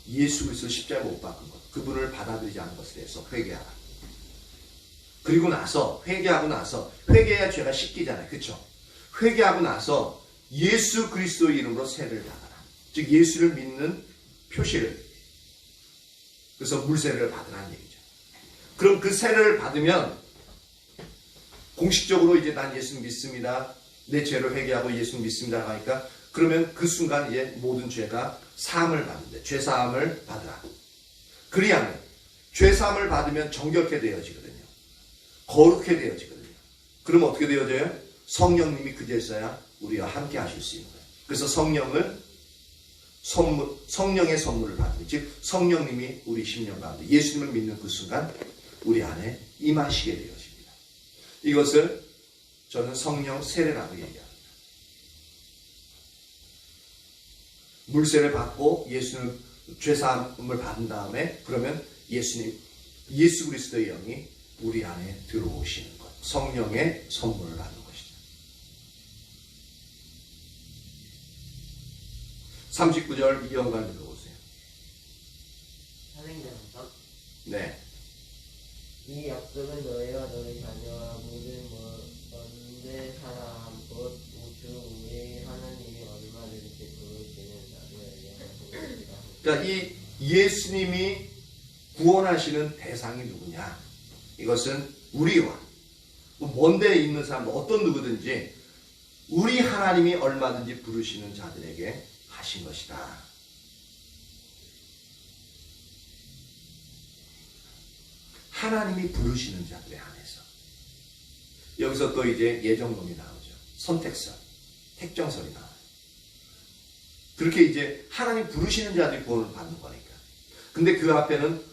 예수 그리스도 십자가에 못 박은 것, 그분을 받아들이지 않은 것에 대해서 회개하라. 그리고 나서 회개하고 나서 회개해야 죄가 씻기잖아요. 그렇죠? 회개하고 나서 예수 그리스도 이름으로 세례를 받아라. 즉 예수를 믿는 표시를, 그래서 물세례를 받으라는 얘기죠. 그럼 그 세례를 받으면 공식적으로 이제 난 예수 믿습니다. 내 죄를 회개하고 예수 믿습니다 하니까 그러면 그 순간 이제 모든 죄가 사함을 받는데 죄 사함을 받으라. 그리하면 죄 사함을 받으면 정결케 되어지거든요. 거룩해 되어지거든요. 그럼 어떻게 되어져요? 성령님이 그 자리에 있어야 우리와 함께 하실 수 있는 거예요. 그래서 성령의 선물을 받으면, 즉 성령님이 우리 심령 가운데 예수님을 믿는 그 순간 우리 안에 임하시게 되어집니다. 이것을 저는 성령 세례라고 얘기합니다. 물세를 받고 예수님 죄사함을 받은 다음에 그러면 예수 그리스도의 영이 우리 안에 들어오시는 것, 성령의 선물을 받는 것이죠. 39절 이영관 읽어보세요. 사생자서 네. 이 약속은 너희와 너희 자녀와 모든 먼데 사람 곧 우주 우리 하나님이 얼마든지 부르시는 자들에게 하신 것이다. 그러니까 이 예수님이 구원하시는 대상이 누구냐? 이것은 우리와 먼데 있는 사람 어떤 누구든지 우리 하나님이 얼마든지 부르시는 자들에게 하신 것이다. 하나님이 부르시는 자들에 한해서. 여기서 또 이제 예정론이 나오죠. 선택설, 택정설이 나와요. 그렇게 이제 하나님 부르시는 자들이 구원을 받는 거니까. 근데 그 앞에는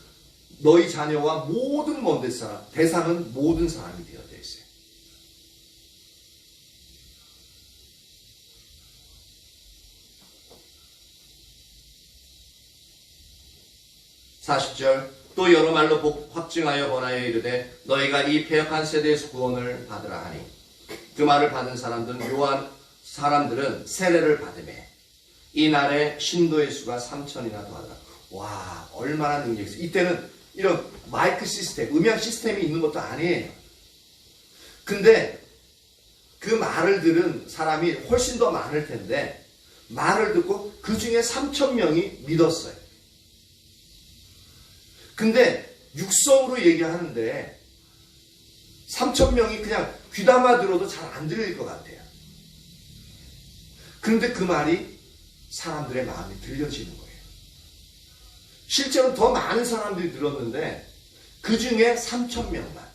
너희 자녀와 모든 먼데 사람, 대상은 모든 사람이 되어져 있어요. (40절) 또 여러 말로 확증하여 번하여 이르되 너희가 이 패역한 세대에서 구원을 받으라 하니 그 말을 받은 사람들은 세례를 받으매 이 날에 신도의 수가 3,000이나 더하더라. 와, 얼마나 능력이 있어요. 이때는 이런 마이크 시스템, 음향 시스템이 있는 것도 아니에요. 근데 그 말을 들은 사람이 훨씬 더 많을 텐데 말을 듣고 그 중에 3,000명이 믿었어요. 근데 육성으로 얘기하는데 3,000명이 그냥 귀담아 들어도 잘 안 들릴 것 같아요. 그런데 그 말이 사람들의 마음에 들려지는 거예요. 실제로 더 많은 사람들이 들었는데 그 중에 3,000명만,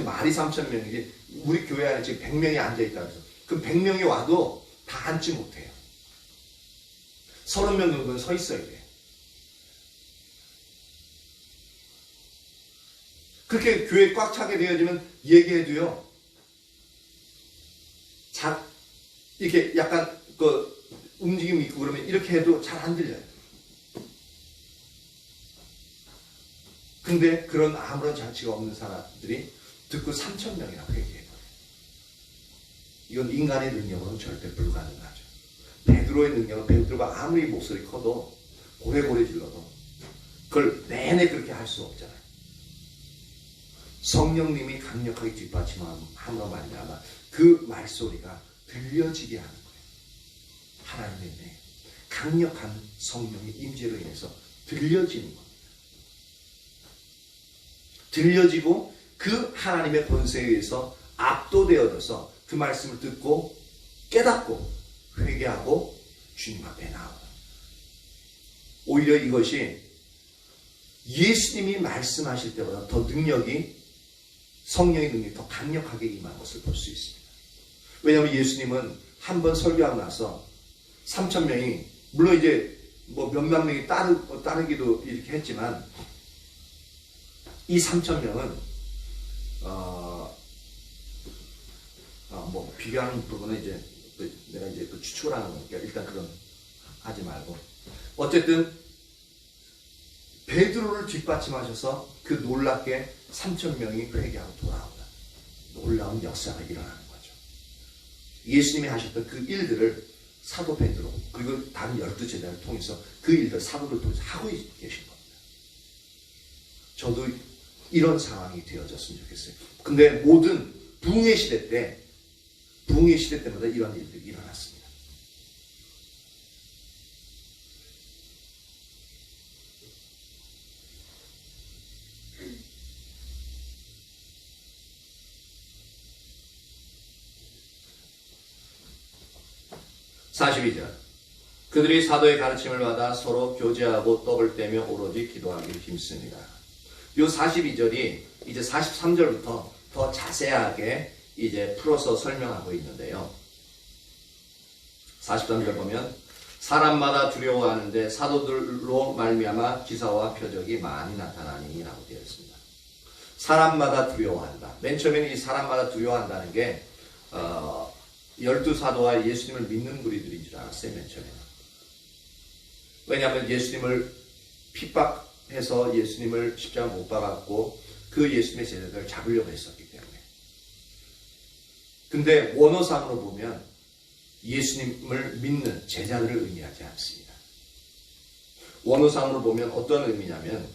말이 3,000명이지 우리 교회 안에 지금 100명이 앉아있다고 해서 그 100명이 와도 다 앉지 못해요. 30명 정도는 서 있어야 돼요. 그렇게 교회 꽉 차게 되어지면 얘기해도요, 이렇게 약간 움직임이 있고 그러면 이렇게 해도 잘 안 들려요. 근데 그런 아무런 장치가 없는 사람들이 듣고 3,000명이라고 얘기해버려요. 이건 인간의 능력으로는 절대 불가능하죠. 베드로의 능력은 베드로가 아무리 목소리 커도 고래고래 질러도 그걸 내내 그렇게 할 수 없잖아요. 성령님이 강력하게 뒷받침함으로 말미암아 그 말소리가 들려지게 하는 거예요. 하나님의 강력한 성령의 임재로 인해서 들려지는 겁니다. 들려지고 그 하나님의 권세에 의해서 압도되어져서 그 말씀을 듣고 깨닫고 회개하고 주님 앞에 나오는, 오히려 이것이 예수님이 말씀하실 때보다 더 성령의 능력이 더 강력하게 임한 것을 볼 수 있습니다. 왜냐하면 예수님은 한 번 설교하고 나서 3,000명이, 물론 이제 몇만 명이 따르기도 이렇게 했지만, 이 3,000명은 비교하는 부분은 이제 내가 이제 추측을 하는 거니까 일단 그건 하지 말고, 어쨌든 베드로를 뒷받침하셔서 그 놀랍게 3,000명이 회개하고 돌아오는 놀라운 역사가 일어나는 거죠. 예수님이 하셨던 그 일들을 사도 베드로 그리고 다른 12제자를 통해서 그 일들 사도를 통해서 하고 계신 겁니다. 저도 이런 상황이 되어졌으면 좋겠어요. 근데 모든 부흥의 시대 때마다 이런 일들이 일어났습니다. (42절) 그들이 사도의 가르침을 받아 서로 교제하고 떡을 떼며 오로지 기도하기를 힘씁니다. 이 42절이 이제 43절부터 더 자세하게 이제 풀어서 설명하고 있는데요. 43절 보면 사람마다 두려워하는데 사도들로 말미암아 기사와 표적이 많이 나타나니 라고 되어 있습니다. 사람마다 두려워한다. 맨 처음에는 이 사람마다 두려워한다는 게 12사도와 예수님을 믿는 무리들인 줄 알았어요. 맨 처음에는. 왜냐하면 예수님을 핍박해서 예수님을 십자가 못 박았고 그 예수님의 제자들을 잡으려고 했었기 때문에. 근데 원어상으로 보면 예수님을 믿는 제자들을 의미하지 않습니다. 원어상으로 보면 어떤 의미냐면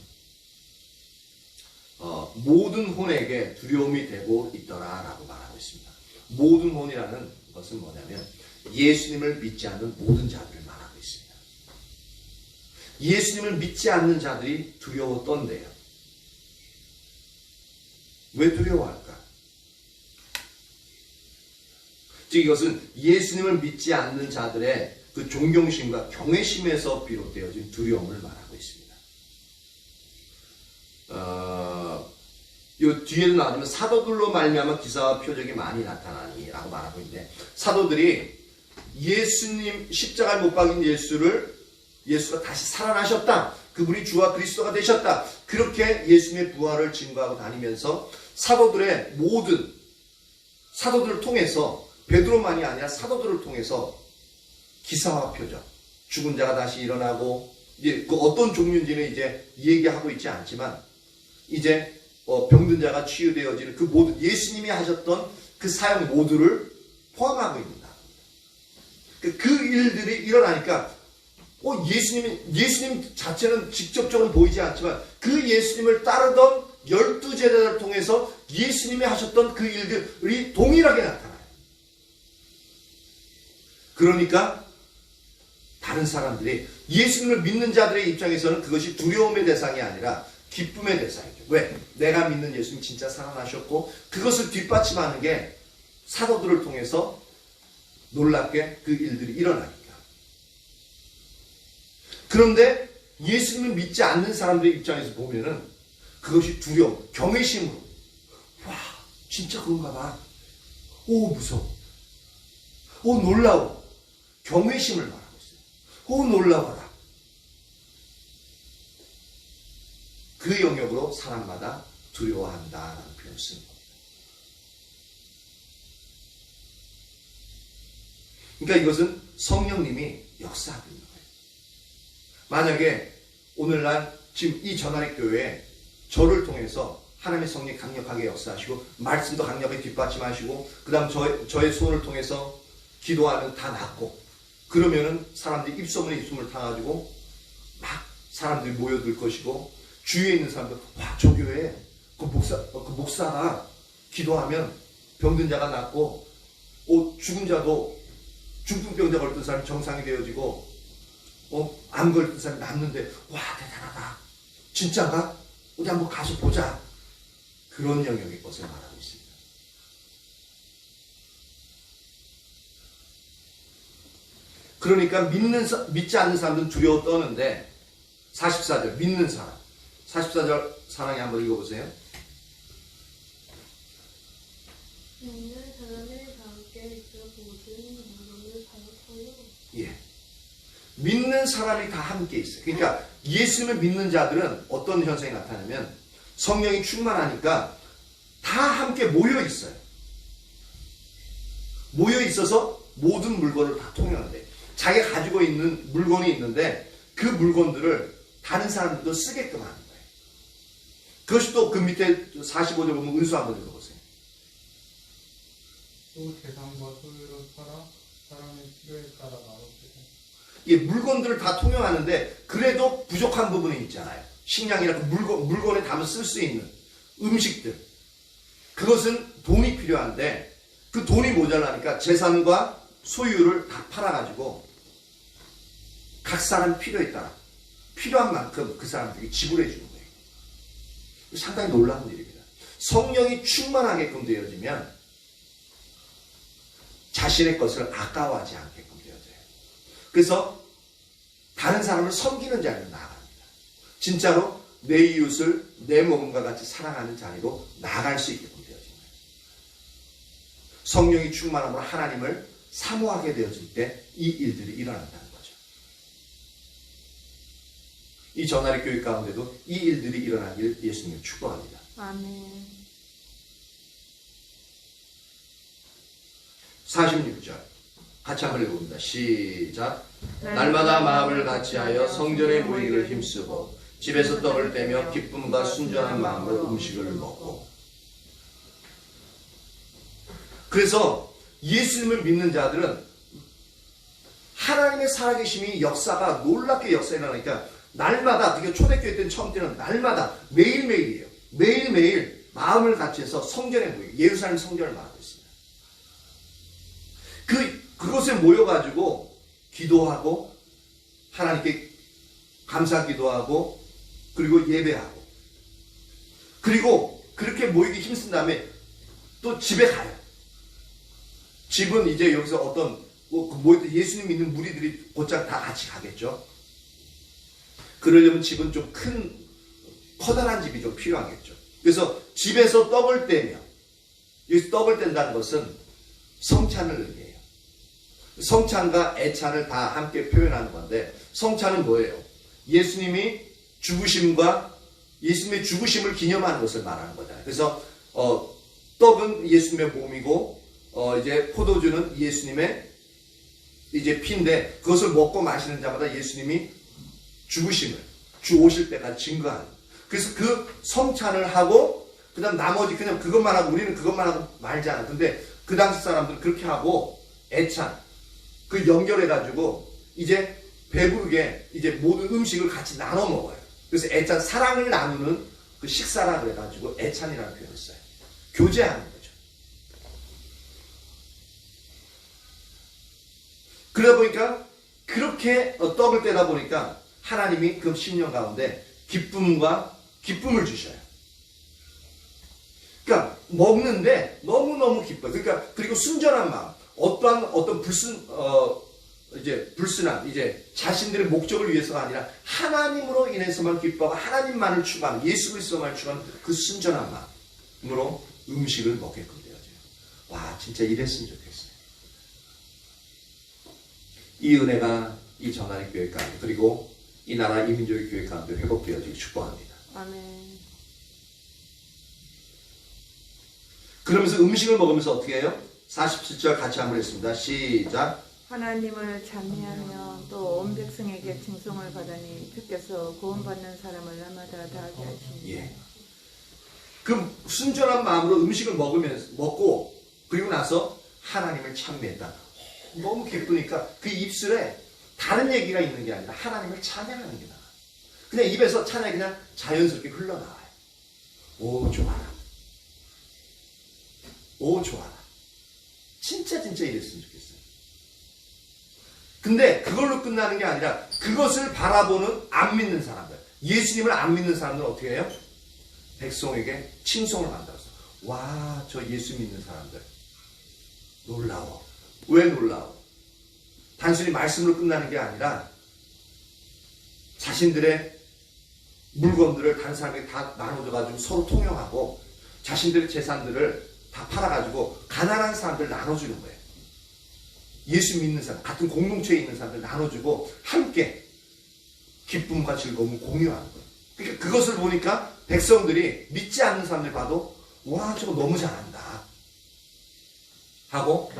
모든 혼에게 두려움이 되고 있더라 라고 말하고 있습니다. 모든 혼이라는 것은 뭐냐면 예수님을 믿지 않는 모든 자들을 말하고 있습니다. 예수님을 믿지 않는 자들이 두려웠던데요. 왜 두려워할까? 즉 이것은 예수님을 믿지 않는 자들의 그 존경심과 경외심에서 비롯되어진 두려움을 말하고 있습니다. 요 뒤에도 나오지만 사도들로 말미암아 기사와 표적이 많이 나타나니 라고 말하고 있는데 사도들이 예수님 십자가에 못 박인 예수가 다시 살아나셨다. 그분이 주와 그리스도가 되셨다. 그렇게 예수님의 부활을 증거하고 다니면서 사도들의 모든 사도들을 통해서 베드로만이 아니라 사도들을 통해서 기사와 표적, 죽은 자가 다시 일어나고 이제 그 어떤 종류인지는 이제 얘기하고 있지 않지만 이제 병든 자가 치유되어지는 그 모든 예수님이 하셨던 그 사역 모두를 포함하고 있는다. 그 일들이 일어나니까 예수님 자체는 직접적으로 보이지 않지만 그 예수님을 따르던 12제자를 통해서 예수님이 하셨던 그 일들이 동일하게 나타나요. 그러니까 다른 사람들이 예수님을 믿는 자들의 입장에서는 그것이 두려움의 대상이 아니라 기쁨의 대상이죠. 왜? 내가 믿는 예수님 진짜 살아나셨고 그것을 뒷받침하는 게 사도들을 통해서 놀랍게 그 일들이 일어나니까. 그런데 예수님을 믿지 않는 사람들의 입장에서 보면은 그것이 두려움, 경외심으로 와 진짜 그런가 봐. 오 무서워. 오 놀라워. 경외심을 말하고 있어요. 오 놀라워라. 그 영역으로 사람마다 두려워한다라는 표현을 쓰는 겁니다. 그러니까 이것은 성령님이 역사하고 있는 거예요. 만약에 오늘날 지금 이 전환의 교회에 저를 통해서 하나님의 성령이 강력하게 역사하시고 말씀도 강력하게 뒷받침하시고 그 다음 저의 손을 통해서 기도하면 다 낫고 그러면은 사람들이 입소문에 입소문을 타가지고 막 사람들이 모여들 것이고 주위에 있는 사람들 와 저 교회에 그 목사가 기도하면 병든 자가 낫고 죽은 자도 중풍병자 걸렸던 사람이 정상이 되어지고 암 걸렸던 사람이 낫는데 와 대단하다. 진짜인가? 우리 한번 가서 보자. 그런 영역의 것을 말하고 있습니다. 그러니까 믿지 않는 사람들은 두려워 떠는데 44절 믿는 사람 44절 사랑에 한번 읽어보세요. 믿는 사람이 다 함께 있어 모든 물건을 사역하여. 예. 믿는 사람이 다 함께 있어요. 그러니까 예수님을 믿는 자들은 어떤 현상이 나타나면 성령이 충만하니까 다 함께 모여 있어요. 모여 있어서 모든 물건을 다 통용하는데 자기가 가지고 있는 물건이 있는데 그 물건들을 다른 사람들도 쓰게끔 하는 거예요. 그것이 또 그 밑에 45절 보면 은수 한번 읽어보세요. 또 재산과 소유를 팔아 사람의 필요에 따라 나누게 돼. 이 물건들을 다 통용하는데 그래도 부족한 부분이 있잖아요. 식량이나 그 물건에 담아 쓸 수 있는 음식들. 그것은 돈이 필요한데 그 돈이 모자라니까 재산과 소유를 다 팔아가지고 각 사람 필요에 따라 필요한 만큼 그 사람들에게 지불해 주는 거예요. 상당히 놀라운 일입니다. 성령이 충만하게끔 되어지면 자신의 것을 아까워하지 않게끔 되어져요. 그래서 다른 사람을 섬기는 자리로 나아갑니다. 진짜로 내 이웃을 내 몸과 같이 사랑하는 자리로 나아갈 수 있게끔 되어집니다. 성령이 충만함으로 하나님을 사모하게 되어질 때 이 일들이 일어난다는 거죠. 이 전날의 교회 가운데도 이 일들이 일어나길 예수님을 축복합니다. 아멘. 46절 같이 한번 읽어봅니다. 시작. 날마다 마음을 같이하여 성전에 모이기를 힘쓰고 집에서 떡을 떼며 기쁨과 순전한 마음으로 음식을 먹고. 그래서 예수님을 믿는 자들은 하나님의 살아계심이 역사가 놀랍게 역사에 일어나니까 날마다, 그게 초대교회 때는 처음 때는 날마다 매일매일이에요. 매일매일 마음을 같이해서 성전에 모이고 예루살렘 성전을 말하고 있습니다. 그곳에 모여가지고 기도하고 하나님께 감사 기도하고 그리고 예배하고 그리고 그렇게 모이기 힘쓴 다음에 또 집에 가요. 집은 이제 여기서 어떤 모였던 예수님 믿는 무리들이 곧장 다 같이 가겠죠. 그러려면 집은 좀 커다란 집이 좀 필요하겠죠. 그래서 집에서 떡을 떼며, 여기서 떡을 뗀다는 것은 성찬을 의미해요. 성찬과 애찬을 다 함께 표현하는 건데, 성찬은 뭐예요? 예수님의 죽으심을 기념하는 것을 말하는 거잖아요. 그래서 떡은 예수님의 몸이고 이제 포도주는 예수님의 이제 피인데, 그것을 먹고 마시는 자마다 예수님이 죽으심을 주 오실 때까지 증거하는. 그래서 그 성찬을 하고 그 다음 나머지 그냥 그것만 하고 우리는 그것만 하고 말잖아. 근데 그 당시 사람들은 그렇게 하고 애찬 그 연결해가지고 이제 배부르게 이제 모든 음식을 같이 나눠 먹어요. 그래서 애찬, 사랑을 나누는 그 식사라 그래가지고 애찬이라는 표현을 써요. 교제하는 거죠. 그러다 보니까 그렇게 떡을 떼다 보니까 하나님이 그 심령 가운데 기쁨을 주셔요. 그러니까 먹는데 너무너무 기뻐요. 그러니까 그리고 순전한 마음, 어떤 불순한 이제 자신들의 목적을 위해서가 아니라 하나님으로 인해서만 기뻐하고 하나님만을 추구하는, 예수 그리스도만을 추구하는 그 순전한 마음으로 음식을 먹게끔 되어져요. 와, 진짜 이랬으면 좋겠어요. 이 은혜가 이 전환의 교회 가운데 그리고 이 나라 이민족의 교회 가운데 회복되어지기 축복합니다. 아멘. 그러면서 음식을 먹으면서 어떻게 해요? 47절 같이 한번 했습니다. 시작. 하나님을 찬미하며 또 온 백성에게 칭송을 받으니 주께서 구원받는 사람을 날마다 다하게 하시니. 예. 그 순전한 마음으로 음식을 먹고 그리고 나서 하나님을 찬미했다. 너무 기쁘니까 그 입술에 다른 얘기가 있는 게 아니라 하나님을 찬양하는 게 나와요. 그냥 입에서 찬양이 그냥 자연스럽게 흘러나와요. 오, 좋아라. 오, 좋아라. 진짜 이랬으면 좋겠어요. 근데 그걸로 끝나는 게 아니라 그것을 바라보는 안 믿는 사람들, 예수님을 안 믿는 사람들은 어떻게 해요? 백성에게 칭송을 만들어서, 와, 저 예수 믿는 사람들 놀라워. 왜 놀라워? 단순히 말씀으로 끝나는 게 아니라 자신들의 물건들을 다른 사람에게 다 나눠줘가지고 서로 통용하고 자신들의 재산들을 다 팔아가지고 가난한 사람들 나눠주는 거예요. 예수 믿는 사람, 같은 공동체에 있는 사람들 나눠주고 함께 기쁨과 즐거움을 공유하는 거예요. 그러니까 그것을 보니까 백성들이 믿지 않는 사람들 봐도 와, 저거 너무 잘한다 하고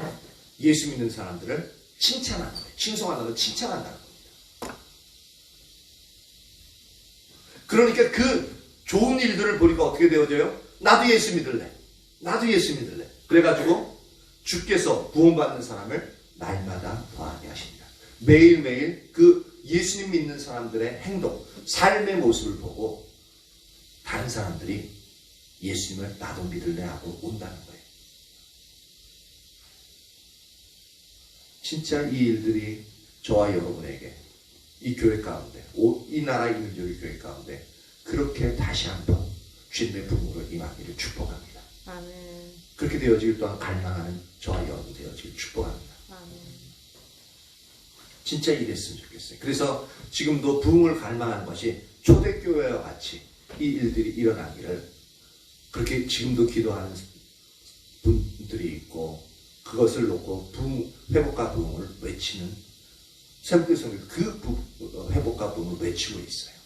예수 믿는 사람들을 칭찬하는 거예요. 칭송하는 걸 칭찬한다는 겁니다. 그러니까 그 좋은 일들을 보니까 어떻게 되어져요? 나도 예수 믿을래. 나도 예수 믿을래. 그래가지고 주께서 구원받는 사람을 날마다 더하게 하십니다. 매일매일 그 예수님 믿는 사람들의 행동, 삶의 모습을 보고 다른 사람들이 예수님을 나도 믿을래 하고 온다는 거예요. 진짜 이 일들이 저와 여러분에게 이 교회 가운데, 이 나라의 인류의 교회 가운데 그렇게 다시 한번 주님의 부흥으로 임하기를 축복합니다. 아멘. 그렇게 되어지길 또한 갈망하는 저와 여러분 되어지길 축복합니다. 아멘. 진짜 이랬으면 좋겠어요. 그래서 지금도 부흥을 갈망하는 것이 초대교회와 같이 이 일들이 일어나기를 그렇게 지금도 기도하는 분들이 있고 그것을 놓고 회복과 부흥을 외치는 새벽교회 성도 그 회복과 부흥을 외치고 있어요.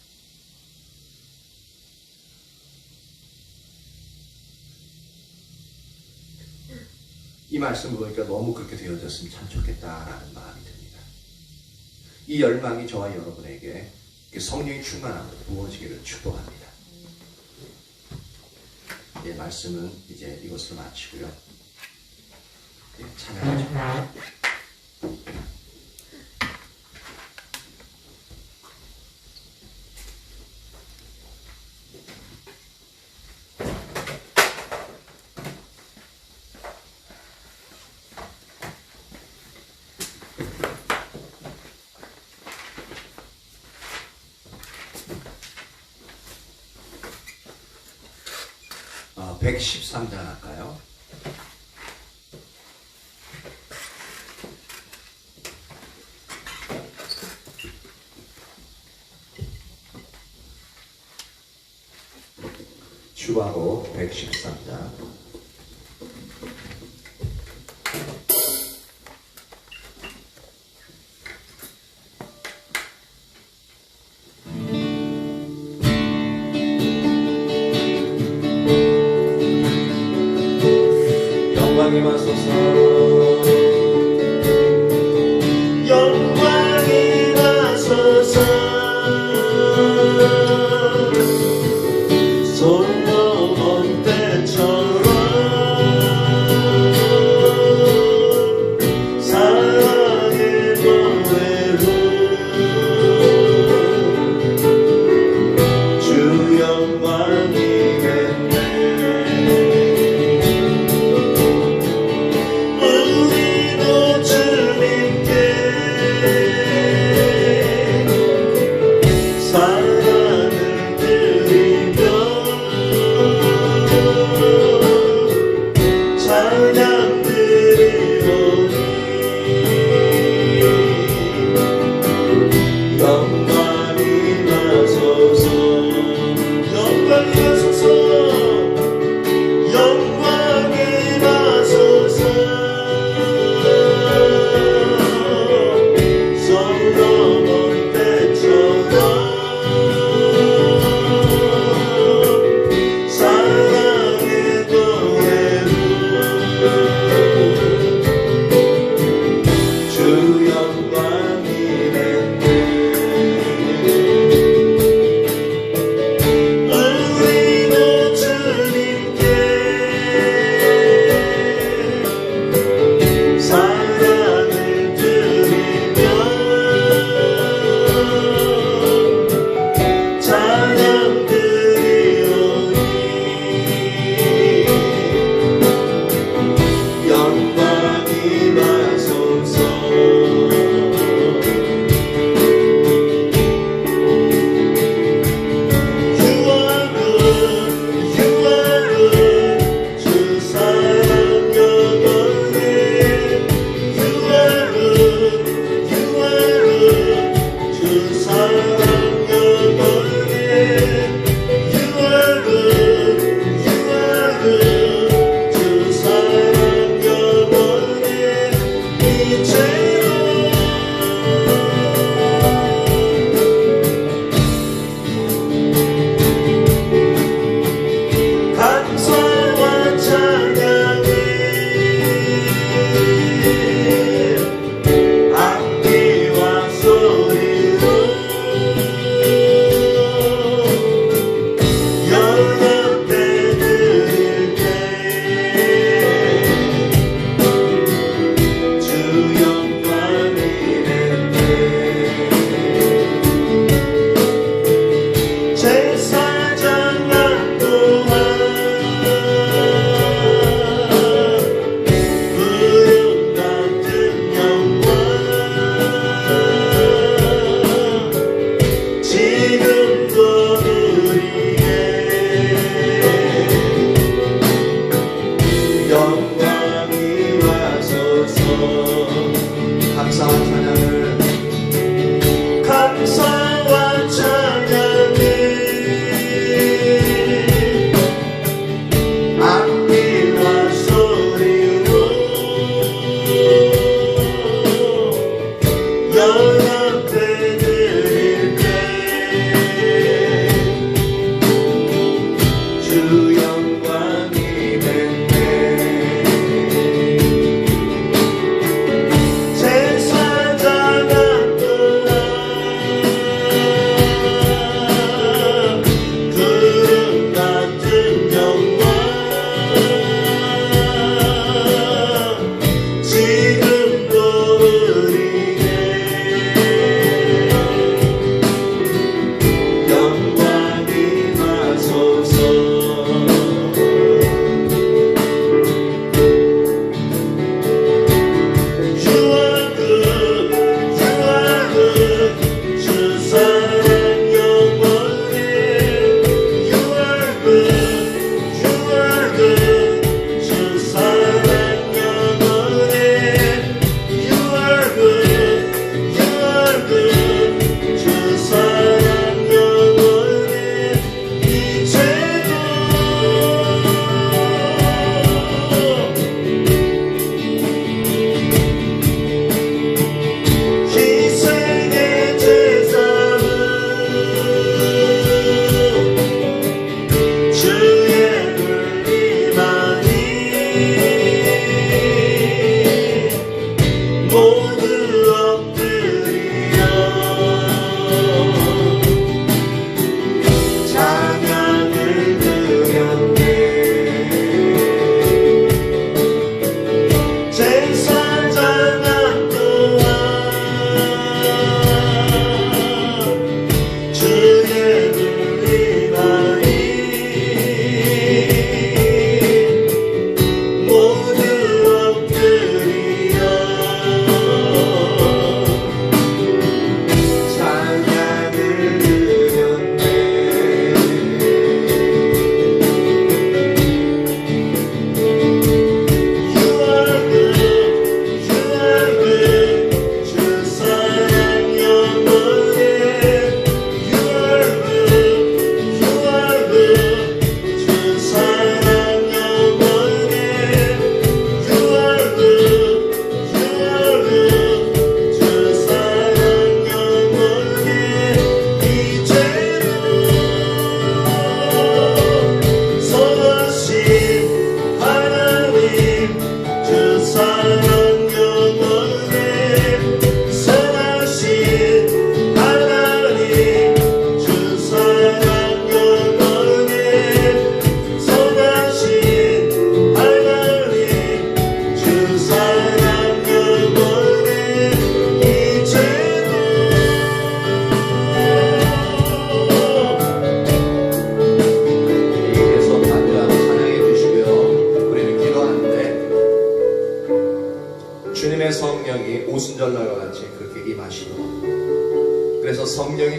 이 말씀을 보니까 너무 그렇게 되어졌으면 참 좋겠다라는 마음이 듭니다. 이 열망이 저와 여러분에게 성령의 충만함으로 부어지기를 축복합니다. 예, 말씀은 이제 이것으로 마치고요. 예, 찬양하죠. 아, 113장 할까요? 주바로 113장. 영광이 마소서. 영광이 나소서. 손 넘은 때처럼 사랑의 노래로 주 영광이겠네. 우리도 주님께 사랑을 드리며 찬양 드리오니 영광이 나소서. 영광이 나소서. 영광이 나소서. 손 넘은 때처럼 사랑의 노래로 주 영광이랬네. 우리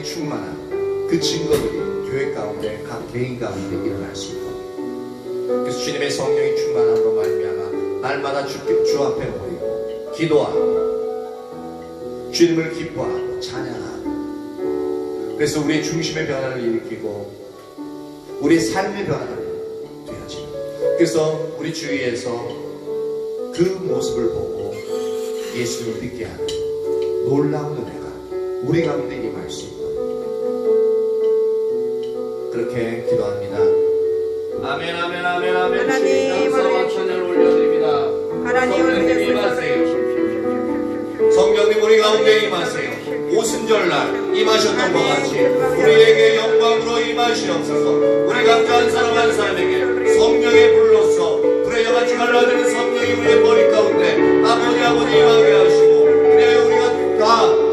성령의 충만함, 그 증거들이 교회 가운데 각 개인 가운데 일어날 수 있고, 그래서 주님의 성령이 충만함으로 말미암아 날마다 주 앞에 모이고 기도하고 주님을 기뻐하고 찬양하고, 그래서 우리의 중심의 변화를 일으키고 우리의 삶의 변화를 되어지는, 그래서 우리 주위에서 그 모습을 보고 예수님을 믿게 하는 놀라운 은혜가 우리 가운데 임할 수 있도록 그렇게 기도합니다. 아멘, 아멘, 아멘, 아멘. 주님 감사와 찬양을 올려드립니다. 성령님 임하세요. 성령님 우리 가운데 임하세요. 오순절날 임하셨던 것 같이 우리에게 영광으로 임하시옵소서. 우리 각자 한 사람 한 사람에게 성령의 불로서 불의 여같이 갈라지는 성령이 우리의 머리 가운데 아버지 임하게 하시고, 그래야 우리가 다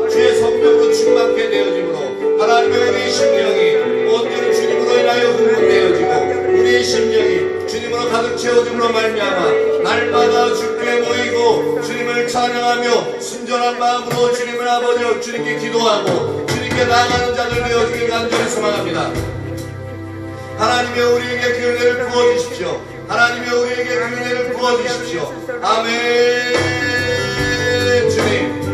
주의 성령으로 충만케 되어지므로 하나님의 우리의 심령이 온전히 주님으로 인하여 흥분되어지고 우리의 심령이 주님으로 가득 채워짐으로 말미암아 날마다 주께 모이고 주님을 찬양하며 순전한 마음으로 주님을 아버지여 주님께 기도하고 주님께 나아가는 자들 되어지길 간절히 소망합니다. 하나님의 우리에게 그 은혜를 부어주십시오. 하나님의 우리에게 그 은혜를 부어주십시오. 아멘. 주님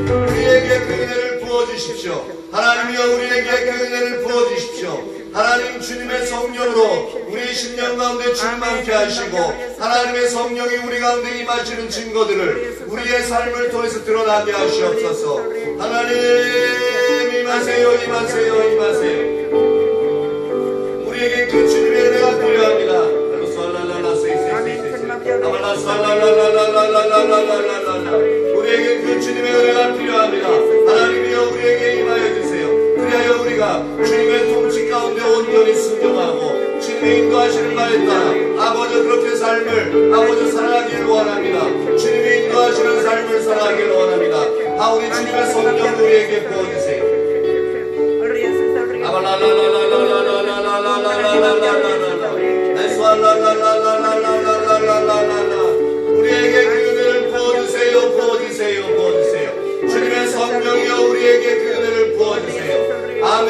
우리에게 그 은혜를 부어주십시오. 하나님이여 우리에게 그 은혜를 부어주십시오. 하나님 주님의 성령으로 우리의 심령 가운데 충만케 하시고 하나님의 성령이 우리 가운데 임하시는 증거들을 우리의 삶을 통해서 드러나게 하시옵소서. 하나님 임하세요, 임하세요, 임하세요. 우리에게 그 주님의 은혜가 필요합니다. 우리에게 그 주님의 은혜가 필요합니다. 하나님이여 우리에게 임하여 주세요. 그리하여 우리가 주님의 통치 가운데 온전히 순종하고 주님의 인도하시는 바에 따라 아버지 그렇게 삶을 아버지 살아가기를 원합니다. 주님의 인도하시는 삶을 살아가기를 원합니다. 우리 주님의 성령 우리에게 부어주세요. 우리에게 그 은혜를 부어주세요, 부어주세요, 부어주세요. 주님의 성령이여 우리에게 그 은혜를 부어주세요. 아멘.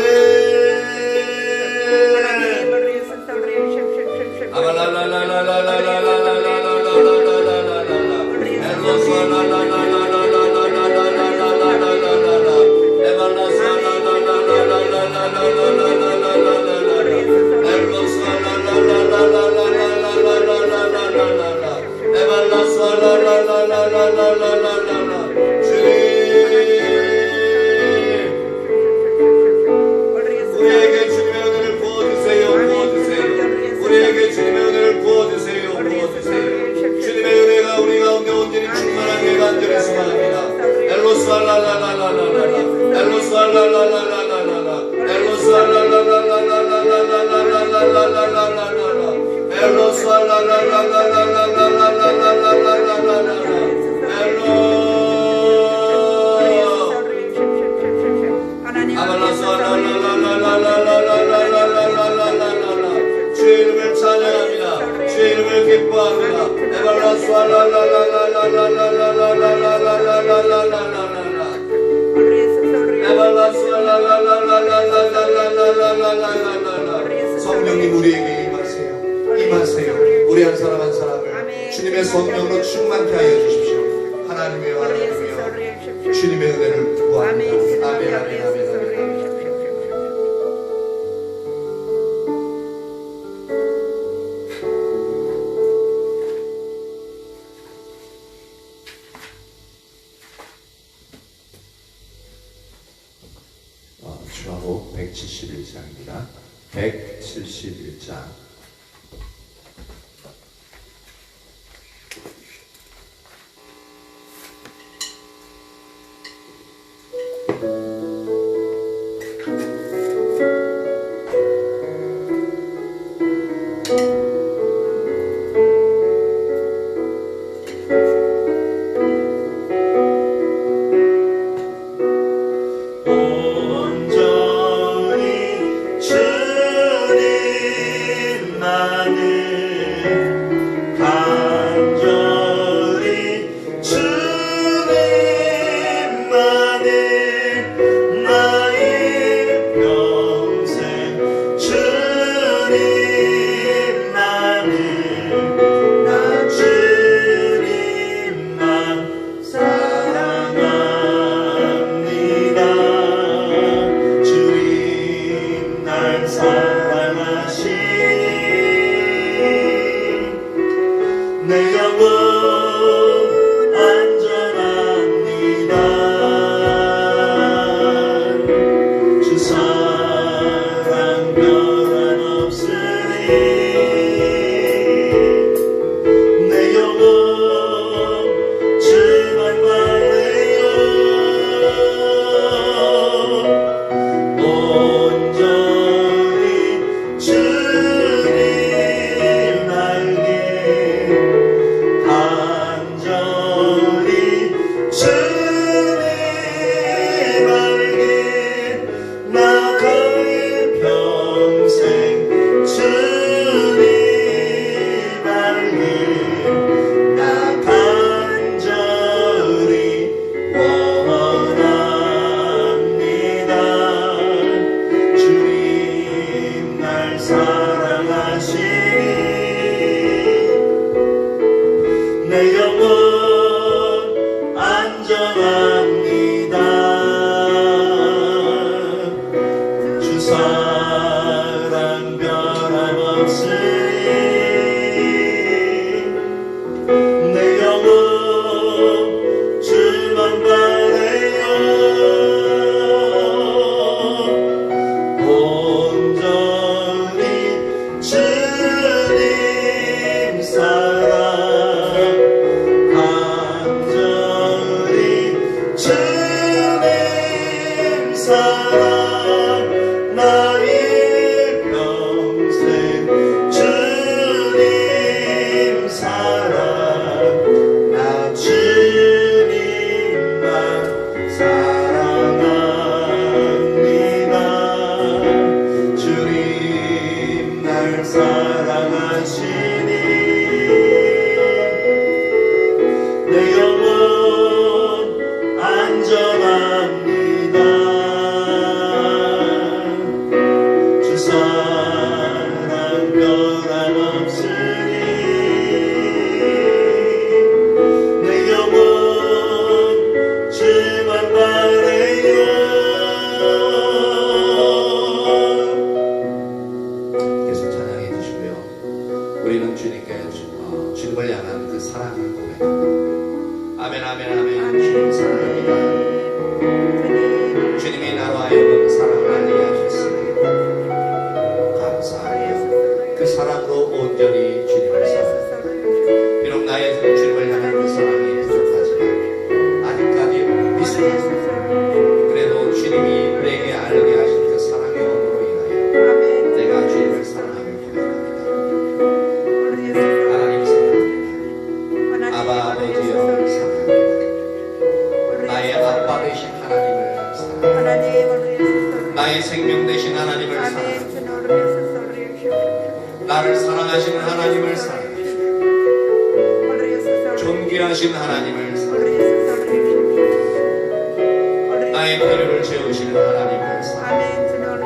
우리에게 주님의 은혜를 부어주세요, 부어주세요. 우리에게 주님의 은혜를 부어주세요, 부어주세요. 주님의 은혜가 우리 가운데 온전히 충만하게 간절히 소망합니다. 엘로스 알라라라라라라, 엘로스 알라라라라라라, 엘로스 알라라라라라라라라라라라라라라라, 엘로스 알라라라라라라라라라라라라라라, 주의 이름을 찬양합니다. 주의 이름을 기뻐합니다. 성령님 우리에게 임하세요. 임하세요. 우리 한 사람 한 사람을 주님의 성령으로 충만케 하여 주십시오. 하나님이여, 하나님이여 주님의 은혜를 구합니다. 아멘, 아멘, 아멘, 아멘. 주하고 171장입니다. 171장. 온전히 주님을 사랑하시니 내 영혼 안전합니다. 주 사랑 변함없으니 내 영혼 주만 바래요. 온전히 주님 알게 간절히 주님 알게 나갈 평생 주님 알게 나 간절히 원합니다. 주님 날 사랑하시니 내 영혼 안전합니다. 주 사랑 변함없으니 내 영혼 주만 바래요. 온전히 주님 사랑 간절히 주님 사랑 나의 평생 주님 사랑 나 주님만 사랑합니다. 주님 날 사랑하시니 내 영혼 안전합니다. 주 사랑 변함없으니 내 영혼 주만 바래요. 계속 찬양해 주시고요. 우리는 주님께 주님을 향한 그 사랑을 고백합니다. 아멘 아멘 아멘. 주님 사랑합니다. 주님이 나로 하여금 사랑을 알게 하셨으니 감사하며 그 사랑으로 온전히 주님을 사랑합니다. 비록 나의 주님을 향한 그 사랑이 부족하지만 아직까지 미숙합니다. 그래도 주님이 내게 알게 하신 그 사랑의 언어로 인하여 내가 주님을 사랑하며 고백합니다. 하나님 사랑합니다. 아바 아버지여 사랑합니다. 나의 아빠 되신 하나님을 사랑합니다. 나의 생명 되신 하나님을 사랑합니다. 나를 사랑하시는 하나님을 사랑합니다. 존귀하신 하나님을 사랑합니다. 나의 필요를 채우시는 하나님을 사랑합니다.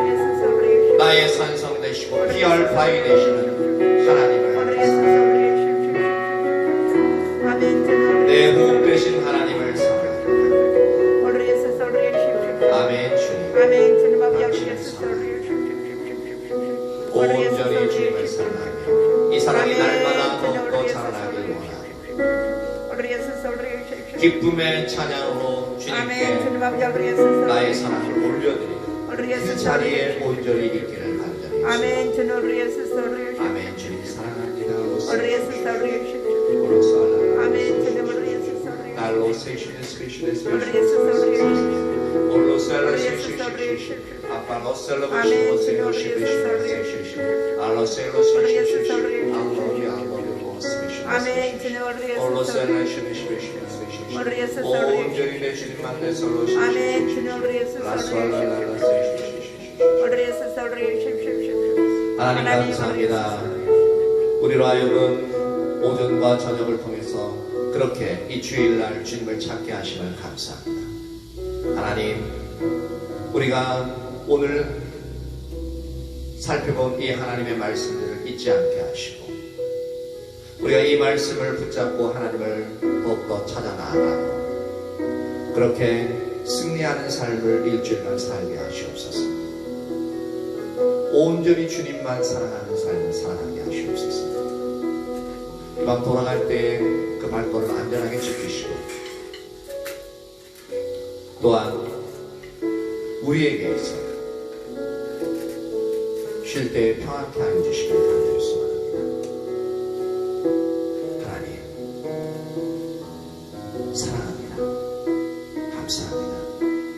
나의 산성 되시고 피알파이 되시는 하나님을 사랑합니다. 내 호흡 되신 하나님을 사랑합니다. 아멘. 주님 온전히 주님을 사랑하며 이 사랑이 날마다 더욱더 자라나길 원합니다. 기쁨의 찬양으로 주님께 나의 사랑을 올려드리고 그 자리에 온전히 있기를 간절히 아멘. 아멘. 주님 사랑합니다. 날로 세시네 세시네 올로 셀라 세시시 아빠로 셀라 보시고 세시시 알로 셀로 세시시 알로 세시시 올로 셀라 세시시 온전히 내 주님만 내 솔로 세시시 라스알라라 세시시 하나님 감사합니다. 우리로 하여금 오전과 저녁을 통해서 그렇게 이 주일날 주님을 찾게 하심을 감사합니다. 하나님, 우리가 오늘 살펴본 이 하나님의 말씀들을 잊지 않게 하시고 우리가 이 말씀을 붙잡고 하나님을 더욱더 찾아 나아가고 그렇게 승리하는 삶을 일주일간 살게 하시옵소서. 온전히 주님만 사랑하는 삶을 살아가게 하시옵소서. 이밤 돌아갈 때 그 발걸음 안전하게 지키시고 또한 우리에게 있어 쉴 때 평안케 하여 주시길 바랍니다.